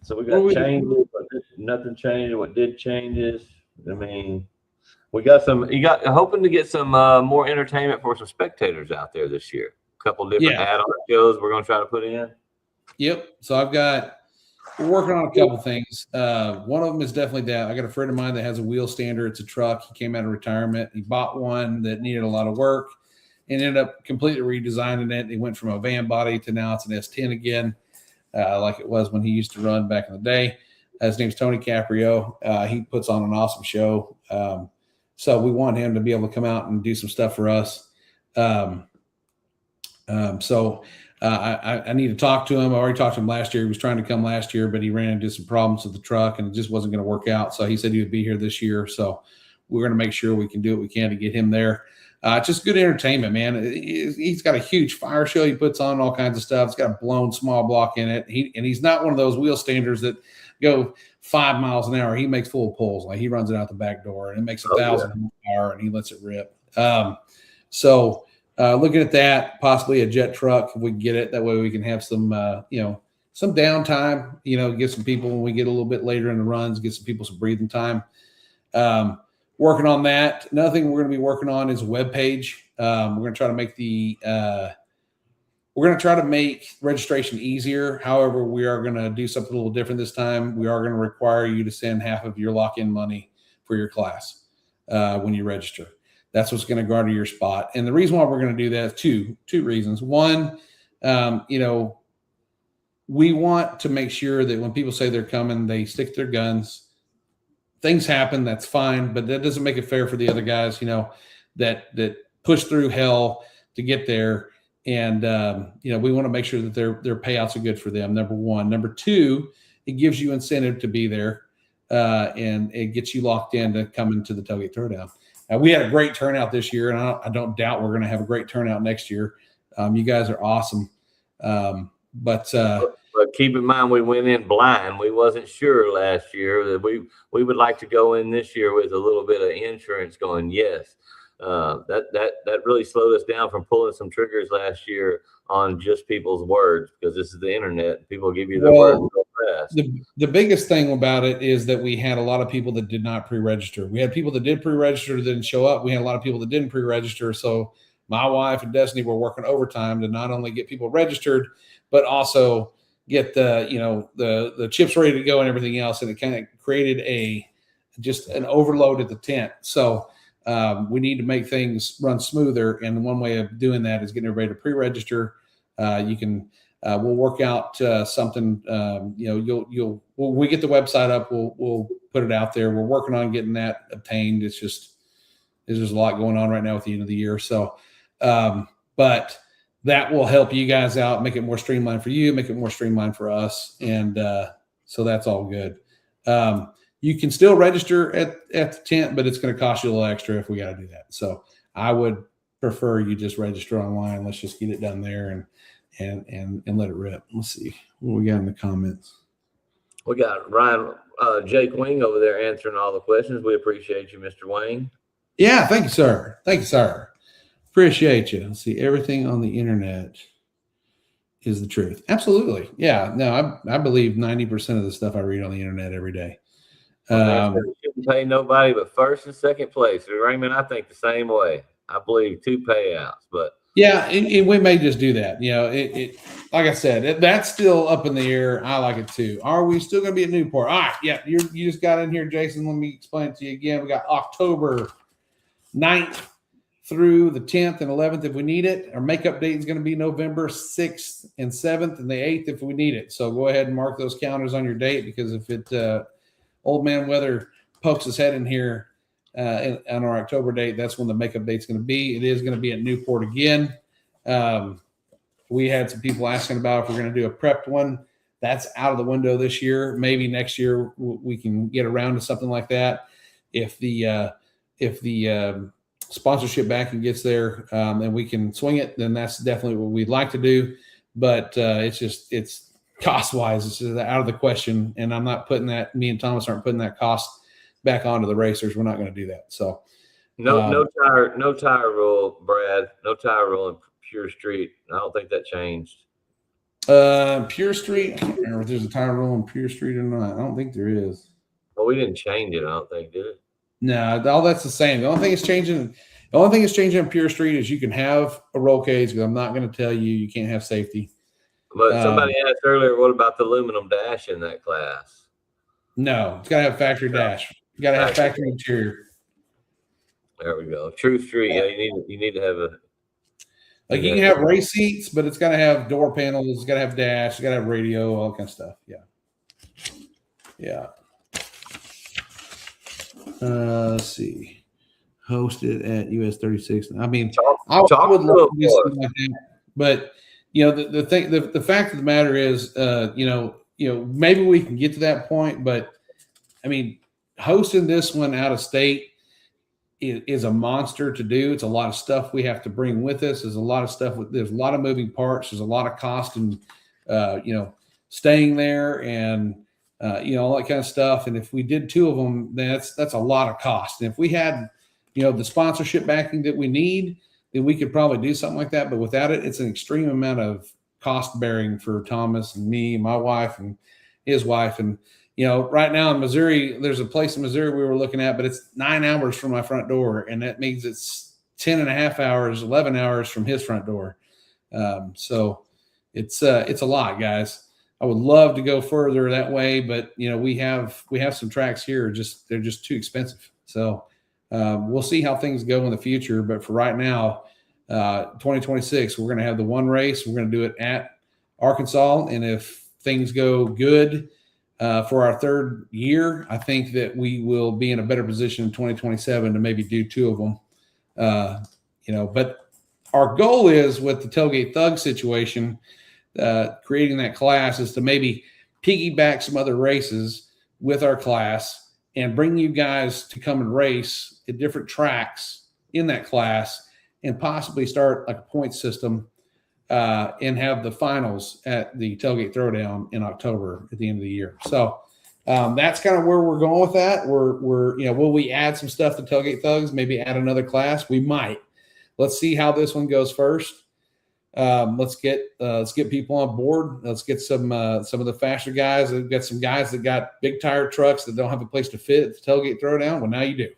So we got changes, but nothing changed. What did change is, I mean, we got hoping to get some more entertainment for some spectators out there this year. A couple different add-on shows we're going to try to put in. Yep. So we're working on a couple things. One of them is definitely that. I got a friend of mine that has a wheel stander. It's a truck. He came out of retirement. He bought one that needed a lot of work and ended up completely redesigning it. He went from a van body to now it's an S10 again, like it was when he used to run back in the day. His name's Tony Caprio. He puts on an awesome show. So we want him to be able to come out and do some stuff for us. I need to talk to him. I already talked to him last year. He was trying to come last year, but he ran into some problems with the truck and it just wasn't going to work out. So he said he would be here this year. So we're going to make sure we can do what we can to get him there. Just good entertainment, man. He's got a huge fire show. He puts on all kinds of stuff. It's got a blown small block in it. He's not one of those wheel standers that go 5 miles an hour. He makes full pulls. Like, he runs it out the back door and it makes 1,000 an hour and he lets it rip. Looking at that, possibly a jet truck if we can get it. That way we can have some downtime, give some people when we get a little bit later in the runs, get some people some breathing time. Working on that. Another thing we're going to be working on is a web page. We're going to try to make registration easier. However, we are going to do something a little different this time. We are going to require you to send half of your lock-in money for your class when you register. That's what's going to garner your spot. And the reason why we're going to do that is two reasons. One, we want to make sure that when people say they're coming, they stick to their guns. Things happen, that's fine, but that doesn't make it fair for the other guys, that push through hell to get there. And, we want to make sure that their payouts are good for them, number one. Number two, it gives you incentive to be there, and it gets you locked in to come into the Tailgate Throwdown. We had a great turnout this year, and I don't doubt we're going to have a great turnout next year. You guys are awesome. But But keep in mind, we went in blind. We wasn't sure last year. That we would like to go in this year with a little bit of insurance going. Yes, that really slowed us down from pulling some triggers last year on just people's words, because this is the internet. People give you their words so fast. The biggest thing about it is that we had a lot of people that did not pre-register. We had people that did pre-register that didn't show up. We had a lot of people that didn't pre-register. So my wife and Destiny were working overtime to not only get people registered, but also get the chips ready to go and everything else. And it kind of created just an overload at the tent. So we need to make things run smoother. And one way of doing that is getting everybody to pre-register. We'll work out something. When we get the website up, we'll put it out there. We're working on getting that obtained. There's a lot going on right now at the end of the year. So, but that will help you guys out, make it more streamlined for you, make it more streamlined for us. And so that's all good. You can still register at the tent, but it's going to cost you a little extra if we got to do that. So I would prefer you just register online. Let's just get it done there and let it rip. Let's see what we got in the comments. We got Jake Wing over there answering all the questions. We appreciate you, Mr. Wing. Yeah, thank you, sir. Thank you, sir. Appreciate you. Let's see, everything on the internet is the truth. Absolutely. Yeah. No, I believe 90% of the stuff I read on the internet every day. Shouldn't pay nobody but first and second place. Raymond, I think the same way. I believe 2 payouts, but yeah, we may just do that. It like I said, that's still up in the air. I like it too. Are we still going to be at Newport? All right. Yeah. You just got in here, Jason. Let me explain it to you again. We got October 9th through the 10th and 11th if we need it. Our makeup date is going to be November 6th and 7th and the 8th if we need it. So go ahead and mark those calendars on your date, because if it old man weather pokes his head in here on our October date, that's when the makeup date's going to be. It is going to be at Newport again. We had some people asking about if we're going to do a prepped one. That's out of the window this year. Maybe next year we can get around to something like that. If the sponsorship backing gets there and we can swing it, then that's definitely what we'd like to do. But it's cost wise, it's just out of the question. And I'm not putting that, me and Thomas aren't putting that cost back onto the racers. We're not going to do that. So no tire rule, Brad. No tire rule in Pure Street. I don't think that changed. Pure Street. I can't remember if there's a tire rule in Pure Street or not. I don't think there is. Well, we didn't change it. I don't think, did it? No, all that's the same. The only thing that's changing in Pure Street is you can have a roll cage, because I'm not going to tell you can't have safety. But somebody asked earlier, what about the aluminum dash in that class? No, it's got to have factory dash. You got to have factory interior. There we go. True Street. Yeah, you need to have a. Like you can have race seats, but it's got to have door panels. It's got to have dash. It's got to have radio, all that kind of stuff. Yeah. Yeah. Let's see. Hosted at US 36. I mean, I would love to do something like that, but the fact of the matter is, maybe we can get to that point, but I mean, hosting this one out of state is a monster to do. It's a lot of stuff we have to bring with us. There's a lot of stuff. There's a lot of moving parts. There's a lot of cost and staying there and all that kind of stuff. And if we did 2 of them, then that's a lot of cost. And if we had the sponsorship backing that we need, then we could probably do something like that. But without it, it's an extreme amount of cost bearing for Thomas and me, my wife and his wife. And right now in Missouri, there's a place in Missouri we were looking at, but it's 9 hours from my front door. And that means it's 10 and a half hours, 11 hours from his front door. So it's a lot, guys. I would love to go further that way, but we have some tracks here. They're just too expensive. So we'll see how things go in the future. But for right now, 2026, we're going to have the one race. We're going to do it at Arkansas. And if things go good, for our 3rd year, I think that we will be in a better position in 2027 to maybe do 2 of them. But our goal is with the Tailgate Thug situation, creating that class, is to maybe piggyback some other races with our class and bring you guys to come and race at different tracks in that class, and possibly start like a point system and have the finals at the Tailgate Throwdown in October at the end of the year. So that's kind of where we're going with that. We're will we add some stuff to Tailgate Thugs? Maybe add another class. We might. Let's see how this one goes first. Let's get people on board. Let's get some of the faster guys. We've got some guys that got big tire trucks that don't have a place to fit at the Tailgate Throwdown. Well, now you do.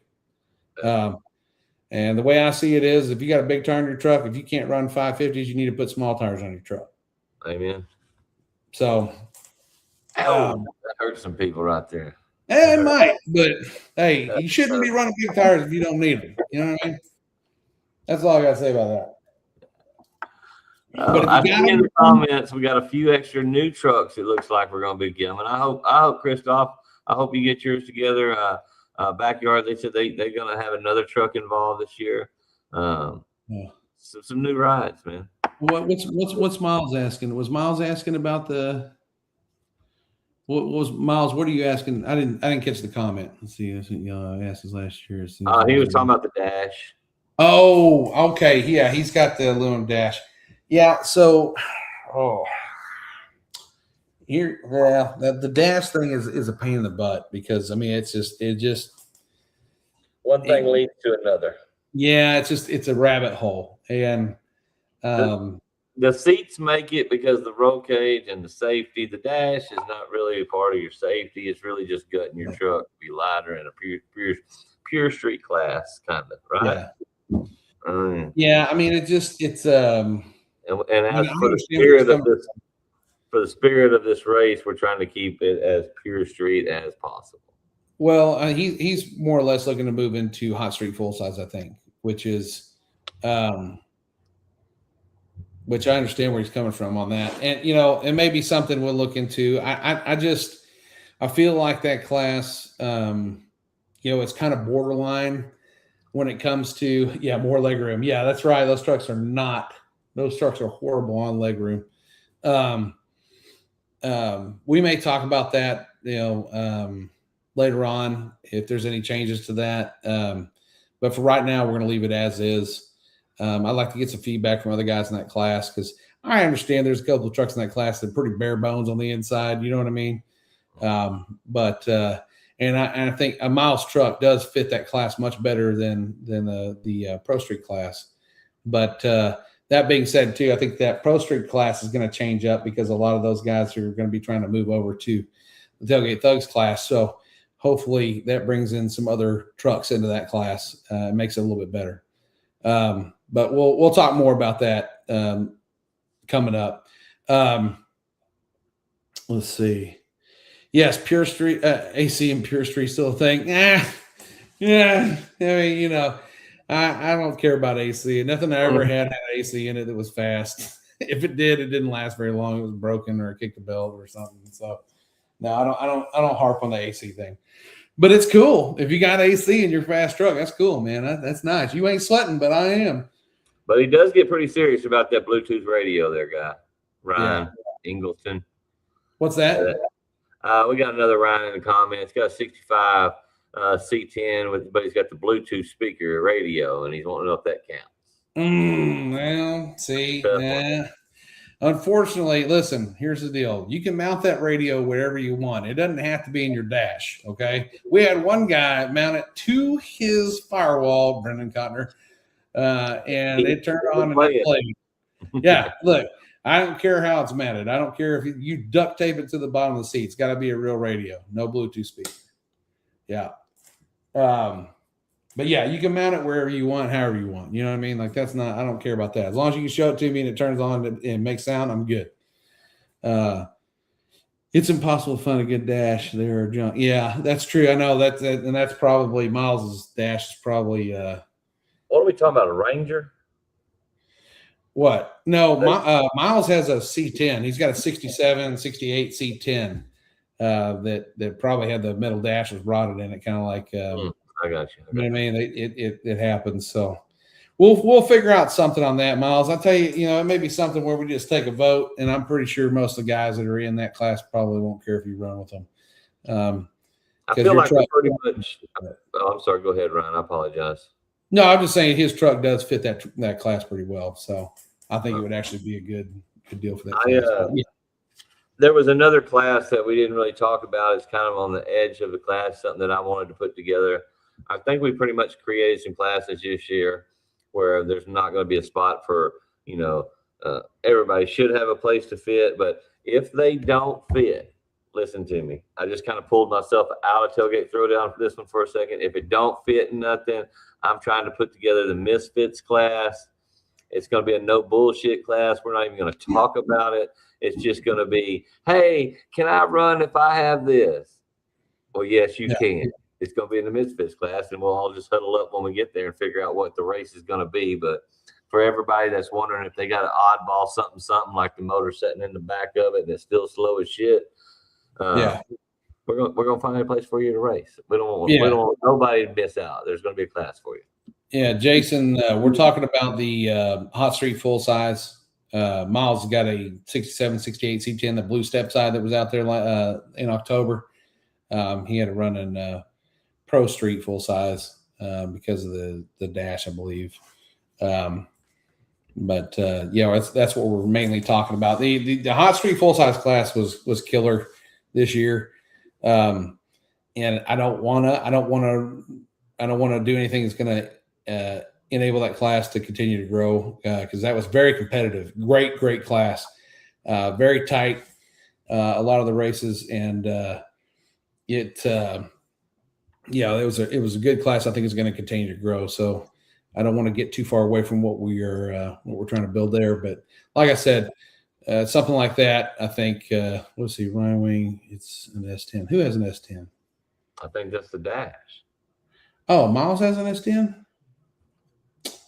And the way I see it is, if you got a big tire in your truck, if you can't run 550s, you need to put small tires on your truck. Amen. So, that hurts some people right there. It might, but hey, you shouldn't be running big tires if you don't need them. You know what I mean? That's all I got to say about that. I see in the comments we got a few extra new trucks. It looks like we're going to be getting. And I hope, Christoph, I hope you get yours together. Backyard, they said they're going to have another truck involved this year. Some new rides, man. What's Miles asking? Was Miles asking about the? What was Miles? What are you asking? I didn't catch the comment. Let's see. I asked this last year. He was talking about the dash. Oh, okay. Yeah, he's got the aluminum dash. Yeah. So, here, the dash thing is a pain in the butt because I mean it just one thing leads to another. Yeah, it's a rabbit hole, and the seats make it because the roll cage and the safety. The dash is not really a part of your safety. It's really just gutting your truck to be lighter in a pure street class kind of, right? Yeah. Yeah, I mean it's and as for the spirit of this race, we're trying to keep it as pure street as possible. Well, he's more or less looking to move into hot street full size, I think, which is, which I understand where he's coming from on that, and it may be something we'll look into. I feel like that class, it's kind of borderline when it comes to more legroom. Yeah, that's right. Those trucks are horrible on legroom. We may talk about that, later on if there's any changes to that. But for right now, we're going to leave it as is. I'd like to get some feedback from other guys in that class because I understand there's a couple of trucks in that class that are pretty bare bones on the inside. You know what I mean? And I think a Miles truck does fit that class much better than the Pro Street class. But that being said, too, I think that Pro Street class is going to change up because a lot of those guys are going to be trying to move over to the Tailgate Thugs class. So hopefully that brings in some other trucks into that class. It makes it a little bit better. But we'll talk more about that coming up. Let's see. Yes, Pure Street, AC and Pure Street still a thing. Yeah. I mean, I don't care about AC. Nothing I ever had AC in it that was fast. If it did, it didn't last very long. It was broken or kicked a belt or something. So no, I don't harp on the AC thing. But it's cool. If you got AC in your fast truck, that's cool, man. That's nice. You ain't sweating, but I am. But he does get pretty serious about that Bluetooth radio there, guy. Ryan Ingleton. What's that? We got another Ryan in the comments. Got a 65 C10, but he's got the Bluetooth speaker radio, and he's wanting to know if that counts. Well, see, unfortunately, listen, here's the deal. You can mount that radio wherever you want. It doesn't have to be in your dash, okay? We had one guy mount it to his firewall, Brendan Cotner, and it turned on and it played. Yeah, look, I don't care how it's mounted. I don't care if you duct tape it to the bottom of the seat. It's got to be a real radio, no Bluetooth speaker. Yeah. But yeah, you can mount it wherever you want, however you want. You know what I mean? Like I don't care about that. As long as you can show it to me and it turns on and makes sound, I'm good. It's impossible to find a good dash there, John. Yeah, that's true. I know and that's probably Miles's dash is probably. What are we talking about? A Ranger? What? No, Miles has a C10. He's got a 67, 68 C10 that probably had the metal dashes rotted in it, kind of like. I got you. You know what I mean? It happens. So we'll figure out something on that, Miles. I'll tell you, it may be something where we just take a vote, and I'm pretty sure most of the guys that are in that class probably won't care if you run with them. I feel like pretty much. Oh, I'm sorry. Go ahead, Ryan. I apologize. No, I'm just saying his truck does fit that class pretty well. So I think it would actually be a good deal for that class. There was another class that we didn't really talk about. It's kind of on the edge of the class, something that I wanted to put together. I think we pretty much created some classes this year where there's not going to be a spot for, everybody should have a place to fit. But if they don't fit, listen to me. I just kind of pulled myself out of Tailgate Throwdown for this one for a second. If it don't fit in nothing, I'm trying to put together the Misfits class. It's going to be a no bullshit class. We're not even going to talk about it. It's just going to be, hey, can I run if I have this? Well, yes, you can. It's going to be in the Misfits class, and we'll all just huddle up when we get there and figure out what the race is going to be. But for everybody that's wondering if they got an oddball something like the motor sitting in the back of it and it's still slow as shit, we're gonna find a place for you to race. We don't want nobody to miss out. There's going to be a class for you. Yeah, Jason, we're talking about the Hot Street full size. Miles got a 67, 68 C10, the blue step side that was out there in October. He had to run in Pro Street full size because of the dash, I believe. That's what we're mainly talking about. The Hot Street full size class was killer this year, and I don't want to do anything that's going to enable that class to continue to grow because that was very competitive. Great class, very tight. A lot of the races, and it was a good class. I think it's going to continue to grow. So I don't want to get too far away from what we're trying to build there. But like I said, something like that, I think. Let's see, Ryan Wing. It's an S10. Who has an S10? I think that's the dash. Oh, Miles has an S10.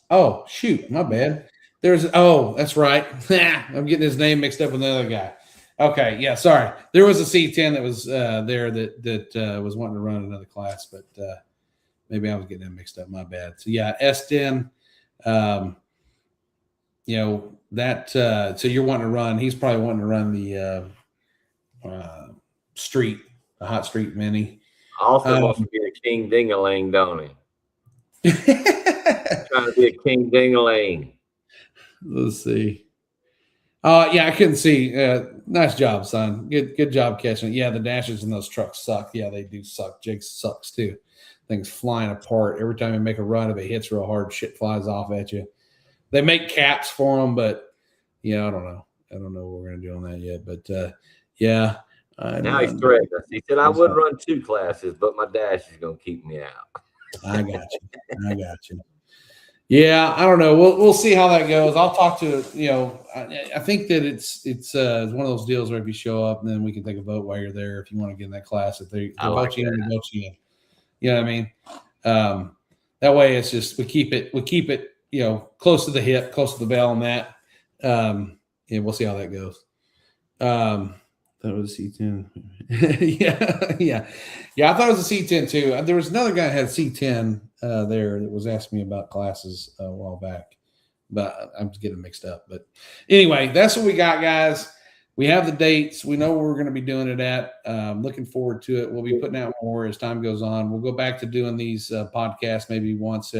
Oh, shoot, my bad. That's right. I'm getting his name mixed up with another guy. Okay, yeah, sorry. There was a C10 that was there that was wanting to run another class, but maybe I was getting them mixed up. My bad. So yeah, S10. So you're wanting to run. He's probably wanting to run the Hot Street Mini. Also wants to be a king ding-a-ling, don't he? Trying to be a king ding-a-ling. Let's see. I couldn't see. Nice job, son. Good job catching it. Yeah, the dashes in those trucks suck. Yeah, they do suck. Jake sucks too. Things flying apart every time you make a run. If it hits real hard, shit flies off at you. They make caps for them, but I don't know. I don't know what we're gonna do on that yet. But now he's threatening us. He said I would run 2 classes, but my dash is gonna keep me out. I got you. Yeah, I don't know. We'll see how that goes. I'll talk to I think that it's one of those deals where if you show up, then we can take a vote while you're there if you want to get in that class. If they vote you in, they vote you in. You know what I mean? That way, it's just we keep it close to the hip, close to the bell on that. And we'll see how that goes. That was a C10. Yeah. I thought it was a C10 too. There was another guy that had a C10 there that was asking me about classes a while back, but I'm just getting mixed up. But anyway, that's what we got, guys. We have the dates. We know where we're going to be doing it at. Looking forward to it. We'll be putting out more as time goes on. We'll go back to doing these podcasts maybe once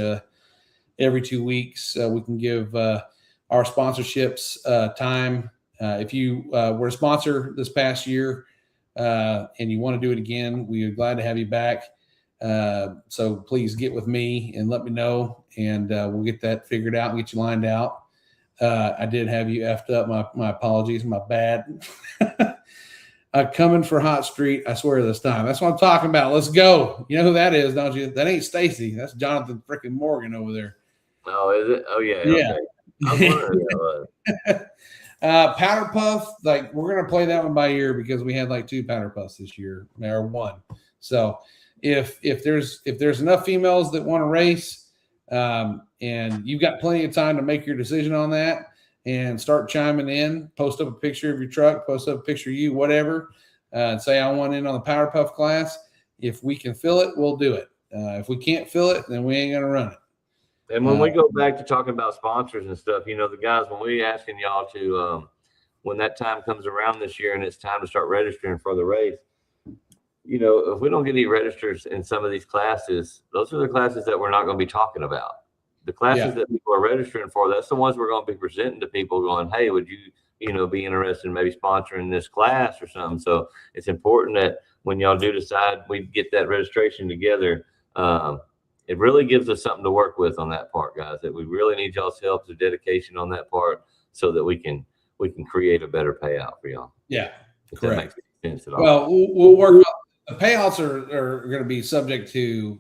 every 2 weeks. We can give our sponsorships time. If you were a sponsor this past year and you want to do it again, we are glad to have you back. So please get with me and let me know, and we'll get that figured out and get you lined out. I did have you effed up. My apologies. My bad. Coming for Hot Street, I swear this time. That's what I'm talking about. Let's go. You know who that is, don't you? That ain't Stacy. That's Jonathan freaking Morgan over there. Oh, is it? Oh, yeah. Yeah. Okay. I'm wondering who that was. Powder Puff, like we're gonna play that one by ear because we had like 2 Powder Puffs this year, or 1. So if there's enough females that want to race, and you've got plenty of time to make your decision on that and start chiming in, post up a picture of your truck, post up a picture of you, whatever, and say I want in on the Powder Puff class. If we can fill it, we'll do it. If we can't fill it, then we ain't gonna run it. And when we go back to talking about sponsors and stuff, the guys, when we asking y'all to, when that time comes around this year and it's time to start registering for the race, if we don't get any registers in some of these classes, those are the classes that we're not going to be talking about. the classes that people are registering for, that's the ones we're going to be presenting to people going, hey, would you, be interested in maybe sponsoring this class or something? So it's important that when y'all do decide we get that registration together, it really gives us something to work with on that part, guys, that we really need y'all's help, the dedication on that part, so that we can create a better payout for y'all. Yeah. If correct. that makes sense at all. Well, we'll work on the payouts are going to be subject to,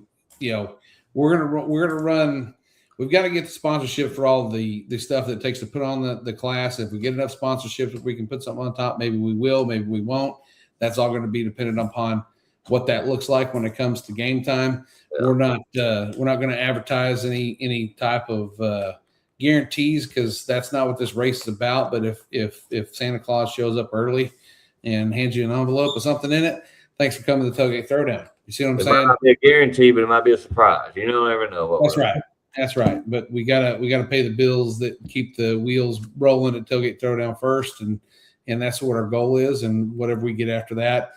we're going to run. We've got to get the sponsorship for all the stuff that it takes to put on the class. If we get enough sponsorships, if we can put something on top, maybe we will, maybe we won't. That's all going to be dependent upon what that looks like when it comes to game time. Yeah. We're not going to advertise any type of guarantees, because that's not what this race is about. But if Santa Claus shows up early and hands you an envelope with something in it, thanks for coming to the Tailgate Throwdown. You see what I'm saying? It might not be a guarantee, but it might be a surprise. You never know. That's right. That's right. But we gotta pay the bills that keep the wheels rolling at Tailgate Throwdown first, and that's what our goal is. And whatever we get after that,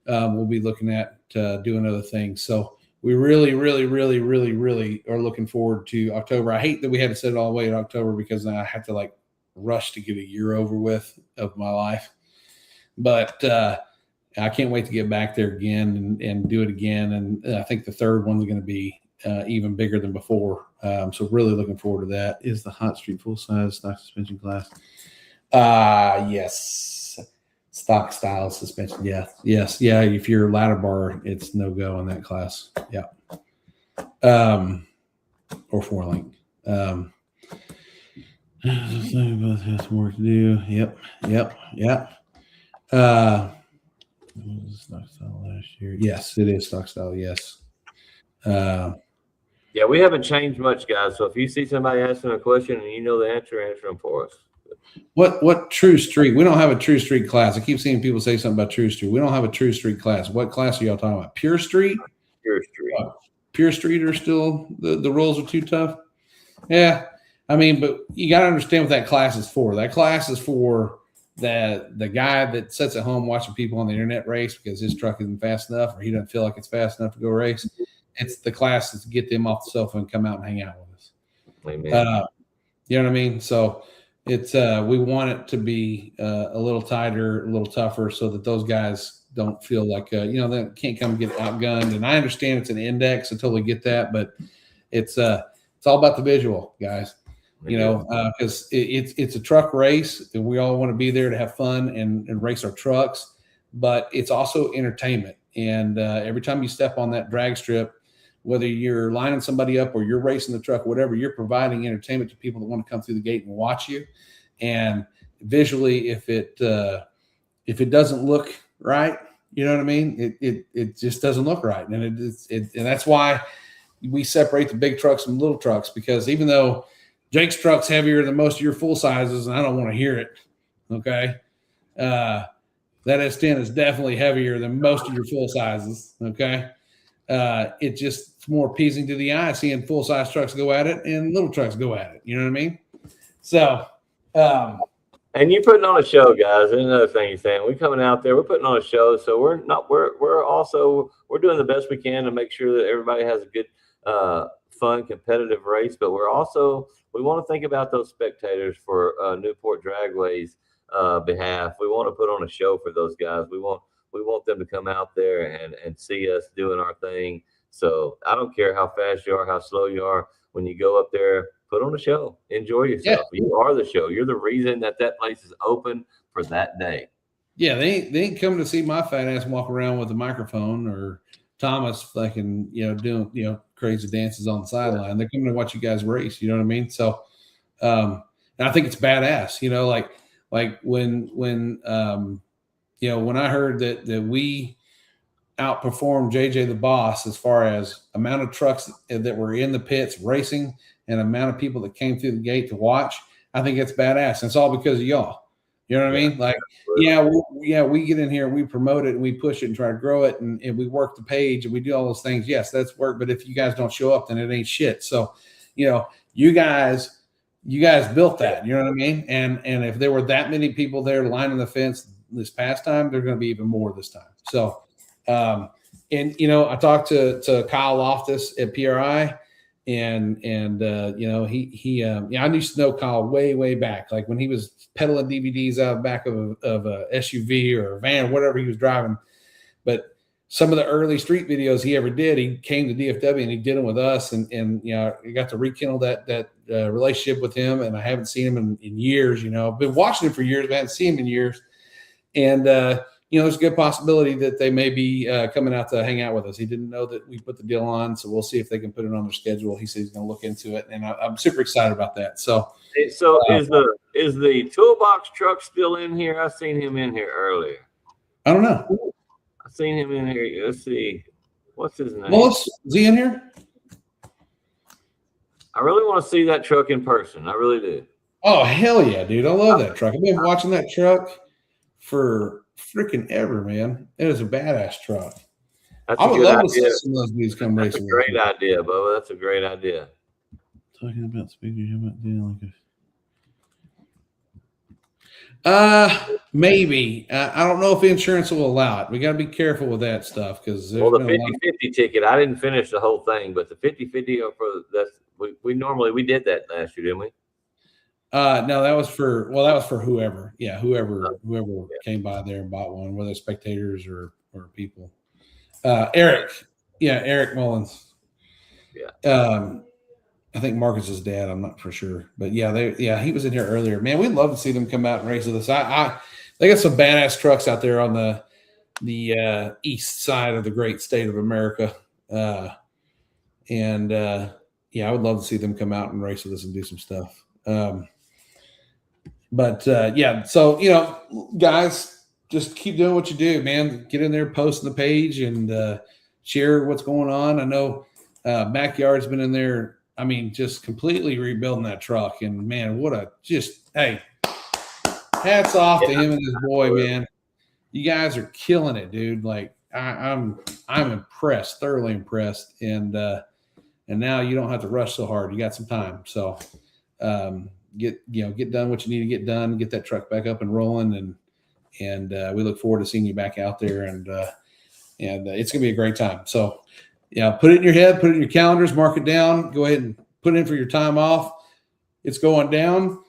we'll be looking at doing other things. So we really, really, really, really, really are looking forward to October. I hate that we had to set it all the way in October, because I have to rush to get a year over with of my life. But I can't wait to get back there again and do it again. And I think the third one's going to be even bigger than before. So really looking forward to that. Is the Hot Street full size stock suspension class? Yes. Stock style suspension. Yeah. Yes. Yeah. If you're a ladder bar, it's no go in that class. Yeah. Or 4-link. Both have some work to do. Yep. Was it stock style last year? Yes, it is stock style. Yes. Yeah, we haven't changed much, guys. So if you see somebody asking a question and you know the answer them for us. What True Street? We don't have a True Street class. I keep seeing people say something about True Street. We don't have a True Street class. What class are y'all talking about? Pure Street? Pure Street. Pure Street are still the rules are too tough. Yeah, I mean, but you got to understand what that class is for. That class is for the guy that sits at home watching people on the internet race because his truck isn't fast enough, or he doesn't feel like it's fast enough to go race. It's the class to get them off the sofa and come out and hang out with us. Amen. You know what I mean? So it's we want it to be a little tighter, a little tougher, so that those guys don't feel like they can't come get outgunned. And I understand it's an index, I totally get that, but it's all about the visual, guys. Because it's a truck race, and we all want to be there to have fun and race our trucks, but it's also entertainment. And every time you step on that drag strip, whether you're lining somebody up or you're racing the truck, whatever, you're providing entertainment to people that want to come through the gate and watch you. And visually, if it doesn't look right, you know what I mean? It just doesn't look right, and and that's why we separate the big trucks from little trucks, because even though Jake's truck's heavier than most of your full sizes, and I don't want to hear it, okay? That S10 is definitely heavier than most of your full sizes, okay? It just more appeasing to the eye seeing full size trucks go at it and little trucks go at it. You know what I mean? So, and you're putting on a show, guys. There's another thing you're saying. We're coming out there. We're putting on a show, so we're doing the best we can to make sure that everybody has a good, fun, competitive race. But we want to think about those spectators for Newport Dragway's behalf. We want to put on a show for those guys. We want them to come out there and see us doing our thing. So I don't care how fast you are, how slow you are. When you go up there, put on a show. Enjoy yourself. Yeah. You are the show. You're the reason that place is open for that day. Yeah, they ain't coming to see my fat ass walk around with a microphone, or Thomas fucking doing crazy dances on the sideline. Yeah. They're coming to watch you guys race. You know what I mean? So, and I think it's badass. Like when I heard that we outperformed JJ the Boss as far as amount of trucks that were in the pits racing and amount of people that came through the gate to watch, I think it's badass. And it's all because of y'all. You know what I mean? Like, we get in here and we promote it and we push it and try to grow it and we work the page and we do all those things. Yes, that's work. But if you guys don't show up, then it ain't shit. So, you guys built that. You know what I mean? And if there were that many people there lining the fence this past time, there's going to be even more this time. So, I talked to Kyle Loftus at PRI, And you know, I used to know Kyle way back, like when he was peddling DVDs out of the back of a SUV or a van, whatever he was driving. But some of the early street videos he ever did, he came to DFW and he did them with us, and you know, I got to rekindle that relationship with him, and I haven't seen him in years. You know, I've been watching him for years, but I haven't seen him in years, and you know, there's a good possibility that they may be coming out to hang out with us. He didn't know that we put the deal on, so we'll see if they can put it on their schedule. He said he's going to look into it, and I'm super excited about that. So is the toolbox truck still in here? I seen him in here earlier. I don't know. I seen him in here. Let's see, what's his name? Willis, is he in here? I really want to see that truck in person. I really do. Oh hell yeah, dude! I love that truck. I've been watching that truck for freaking ever, man. It is a badass truck. That's I would love idea. to see some of those dudes come That's racing. a great idea, Bubba. That's a great idea. Talking about speaking about doing maybe. I don't know if insurance will allow it. We got to be careful with that stuff because the 50-50 ticket, I didn't finish the whole thing, but the 50-50 for that's we normally did that last year, didn't we? No, that was for whoever. Yeah, whoever came by there and bought one, whether spectators or people. Eric Mullins. Yeah. I think Marcus's dad. I'm not for sure, but yeah, he was in here earlier. Man, we'd love to see them come out and race with us. They got some badass trucks out there on the east side of the great state of America, and I would love to see them come out and race with us and do some stuff. So you know, guys, just keep doing what you do, man. Get in there, post on the page, and share what's going on. I know Backyard's been in there. I mean, just completely rebuilding that truck, and man, hey, hats off to him and his boy, man. You guys are killing it, dude. Like I'm impressed, thoroughly impressed, and now you don't have to rush so hard. You got some time, so get done what you need to get done, get that truck back up and rolling, and we look forward to seeing you back out there, and it's gonna be a great time. So. Yeah, put it in your head, put it in your calendars, mark it down, go ahead and put it in for your time off. It's going down.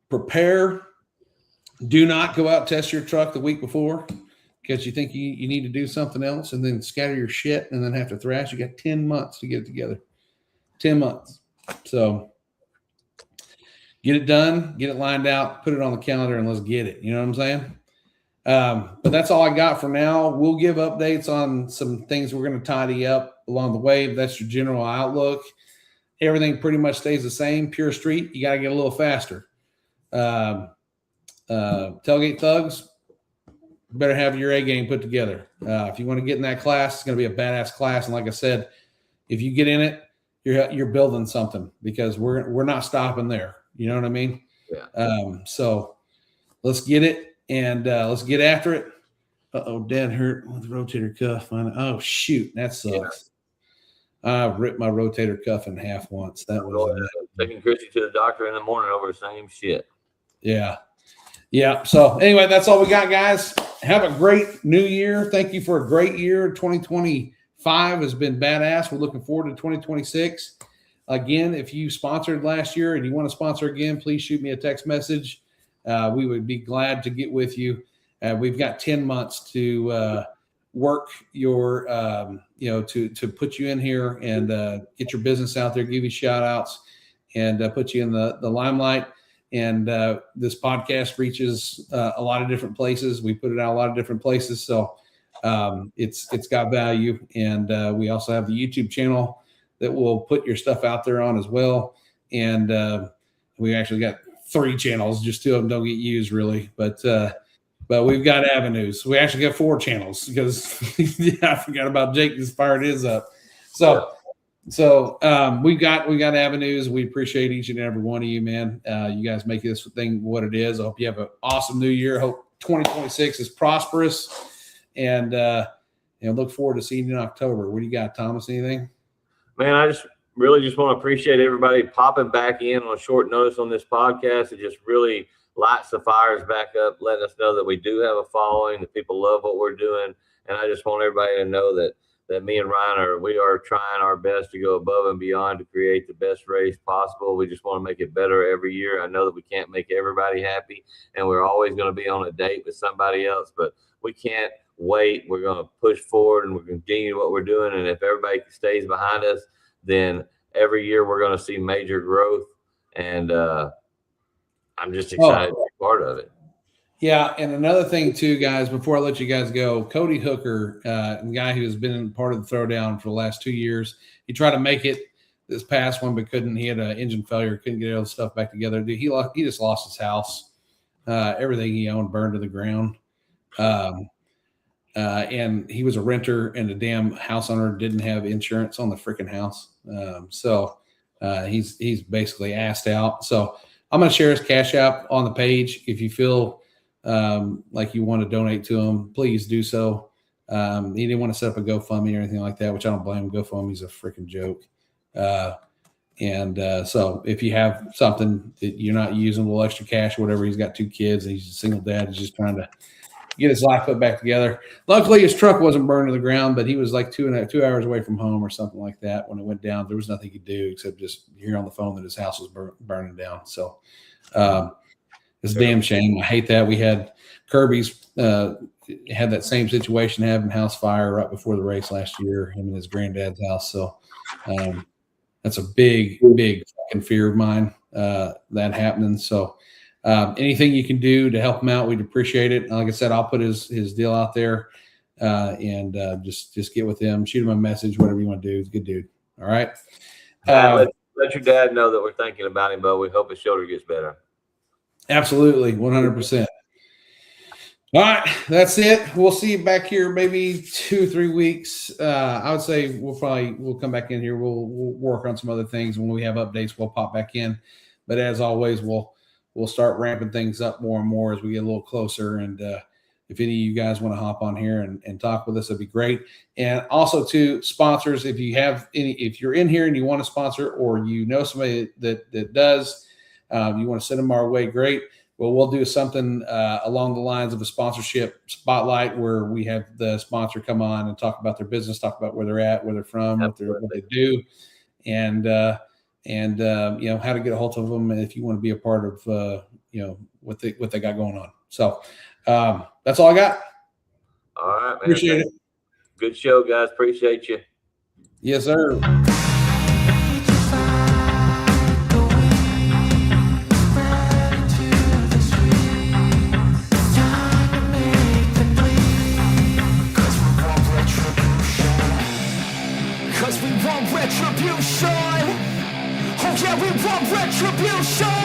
Prepare. Do not go out and test your truck the week before because you think you need to do something else and then scatter your shit and then have to thrash. You got 10 months to get it together. 10 months. So get it done, get it lined out, put it on the calendar, and let's get it. You know what I'm saying? But that's all I got for now. We'll give updates on some things we're going to tidy up along the way. But that's your general outlook. Everything pretty much stays the same. Pure street, you got to get a little faster. Tailgate thugs, better have your A game put together. If you want to get in that class, it's going to be a badass class. And like I said, if you get in it, you're building something because we're not stopping there. You know what I mean? Yeah. So let's get it. And let's get after it. Dad hurt with the rotator cuff. Oh, shoot. That sucks. I ripped my rotator cuff in half once. That was taking Chrissy to the doctor in the morning over the same shit. Yeah. Yeah. So anyway, that's all we got, guys. Have a great new year. Thank you for a great year. 2025 has been badass. We're looking forward to 2026. Again, if you sponsored last year and you want to sponsor again, please shoot me a text message. We would be glad to get with you. We've got 10 months to work your, to put you in here and get your business out there, give you shout outs and put you in the limelight. And this podcast reaches a lot of different places. We put it out a lot of different places. So it's got value. And we also have the YouTube channel that will put your stuff out there on as well. And we actually got 3 channels, just 2 of them don't get used really, but we've got avenues. We actually got 4 channels because I forgot about Jake just fired his up. So we've got avenues. We appreciate each and every one of you, man. You guys make this thing what it is. I hope you have an awesome new year. I hope 2026 is prosperous, and look forward to seeing you in October. What do you got, Thomas? Anything? Man, I just really just want to appreciate everybody popping back in on short notice on this podcast. It just really lights the fires back up, letting us know that we do have a following, that people love what we're doing. And I just want everybody to know that that me and Ryan we are trying our best to go above and beyond to create the best race possible. We just want to make it better every year. I know that we can't make everybody happy, and we're always going to be on a date with somebody else, but we can't wait. We're going to push forward, and we're going to continue what we're doing. And if everybody stays behind us, then every year we're going to see major growth. And I'm just excited to be part of it. Yeah, and another thing too, guys, before I let you guys go, Cody Hooker, the guy who has been part of the Throwdown for the last 2 years, he tried to make it this past one, but couldn't. He had an engine failure, couldn't get all the stuff back together. Dude, he just lost his house. Everything he owned burned to the ground. And he was a renter, and the damn house owner didn't have insurance on the freaking house. So he's basically assed out. So I'm going to share his Cash App on the page. If you feel like you want to donate to him, please do so. He didn't want to set up a GoFundMe or anything like that, which I don't blame him. GoFundMe's a freaking joke. So if you have something that you're not using, a little extra cash or whatever, he's got 2 kids and he's a single dad. He's just trying to get his life put back together. Luckily, his truck wasn't burned to the ground, but he was like 2 hours away from home or something like that. When it went down, there was nothing he could do except just hear on the phone that his house was burning down. So it's a damn shame. I hate that. We had Kirby's had that same situation, having house fire right before the race last year, him and his granddad's house. So that's a big fucking fear of mine, that happening. So anything you can do to help him out, we'd appreciate it. Like I said, I'll put his deal out there, and just get with him, shoot him a message, whatever you want to do. He's a good dude. All right. Let your dad know that we're thinking about him, but we hope his shoulder gets better. Absolutely. 100%. All right. That's it. We'll see you back here maybe 2-3 weeks. I would say we'll come back in here. We'll work on some other things. When we have updates, we'll pop back in. But as always, we'll start ramping things up more and more as we get a little closer. And if any of you guys want to hop on here and talk with us, that'd be great. And also to sponsors, if you're in here and you want to sponsor, or you know somebody that does, you want to send them our way, great. Well, we'll do something along the lines of a sponsorship spotlight where we have the sponsor come on and talk about their business, talk about where they're at, where they're from, what they do, and how to get a hold of them if you want to be a part of what they got going on. So that's all I got. All right, man. Appreciate it. Good show, guys. Appreciate you. Yes, sir. Cause we want retribution. Oh yeah, we want retribution.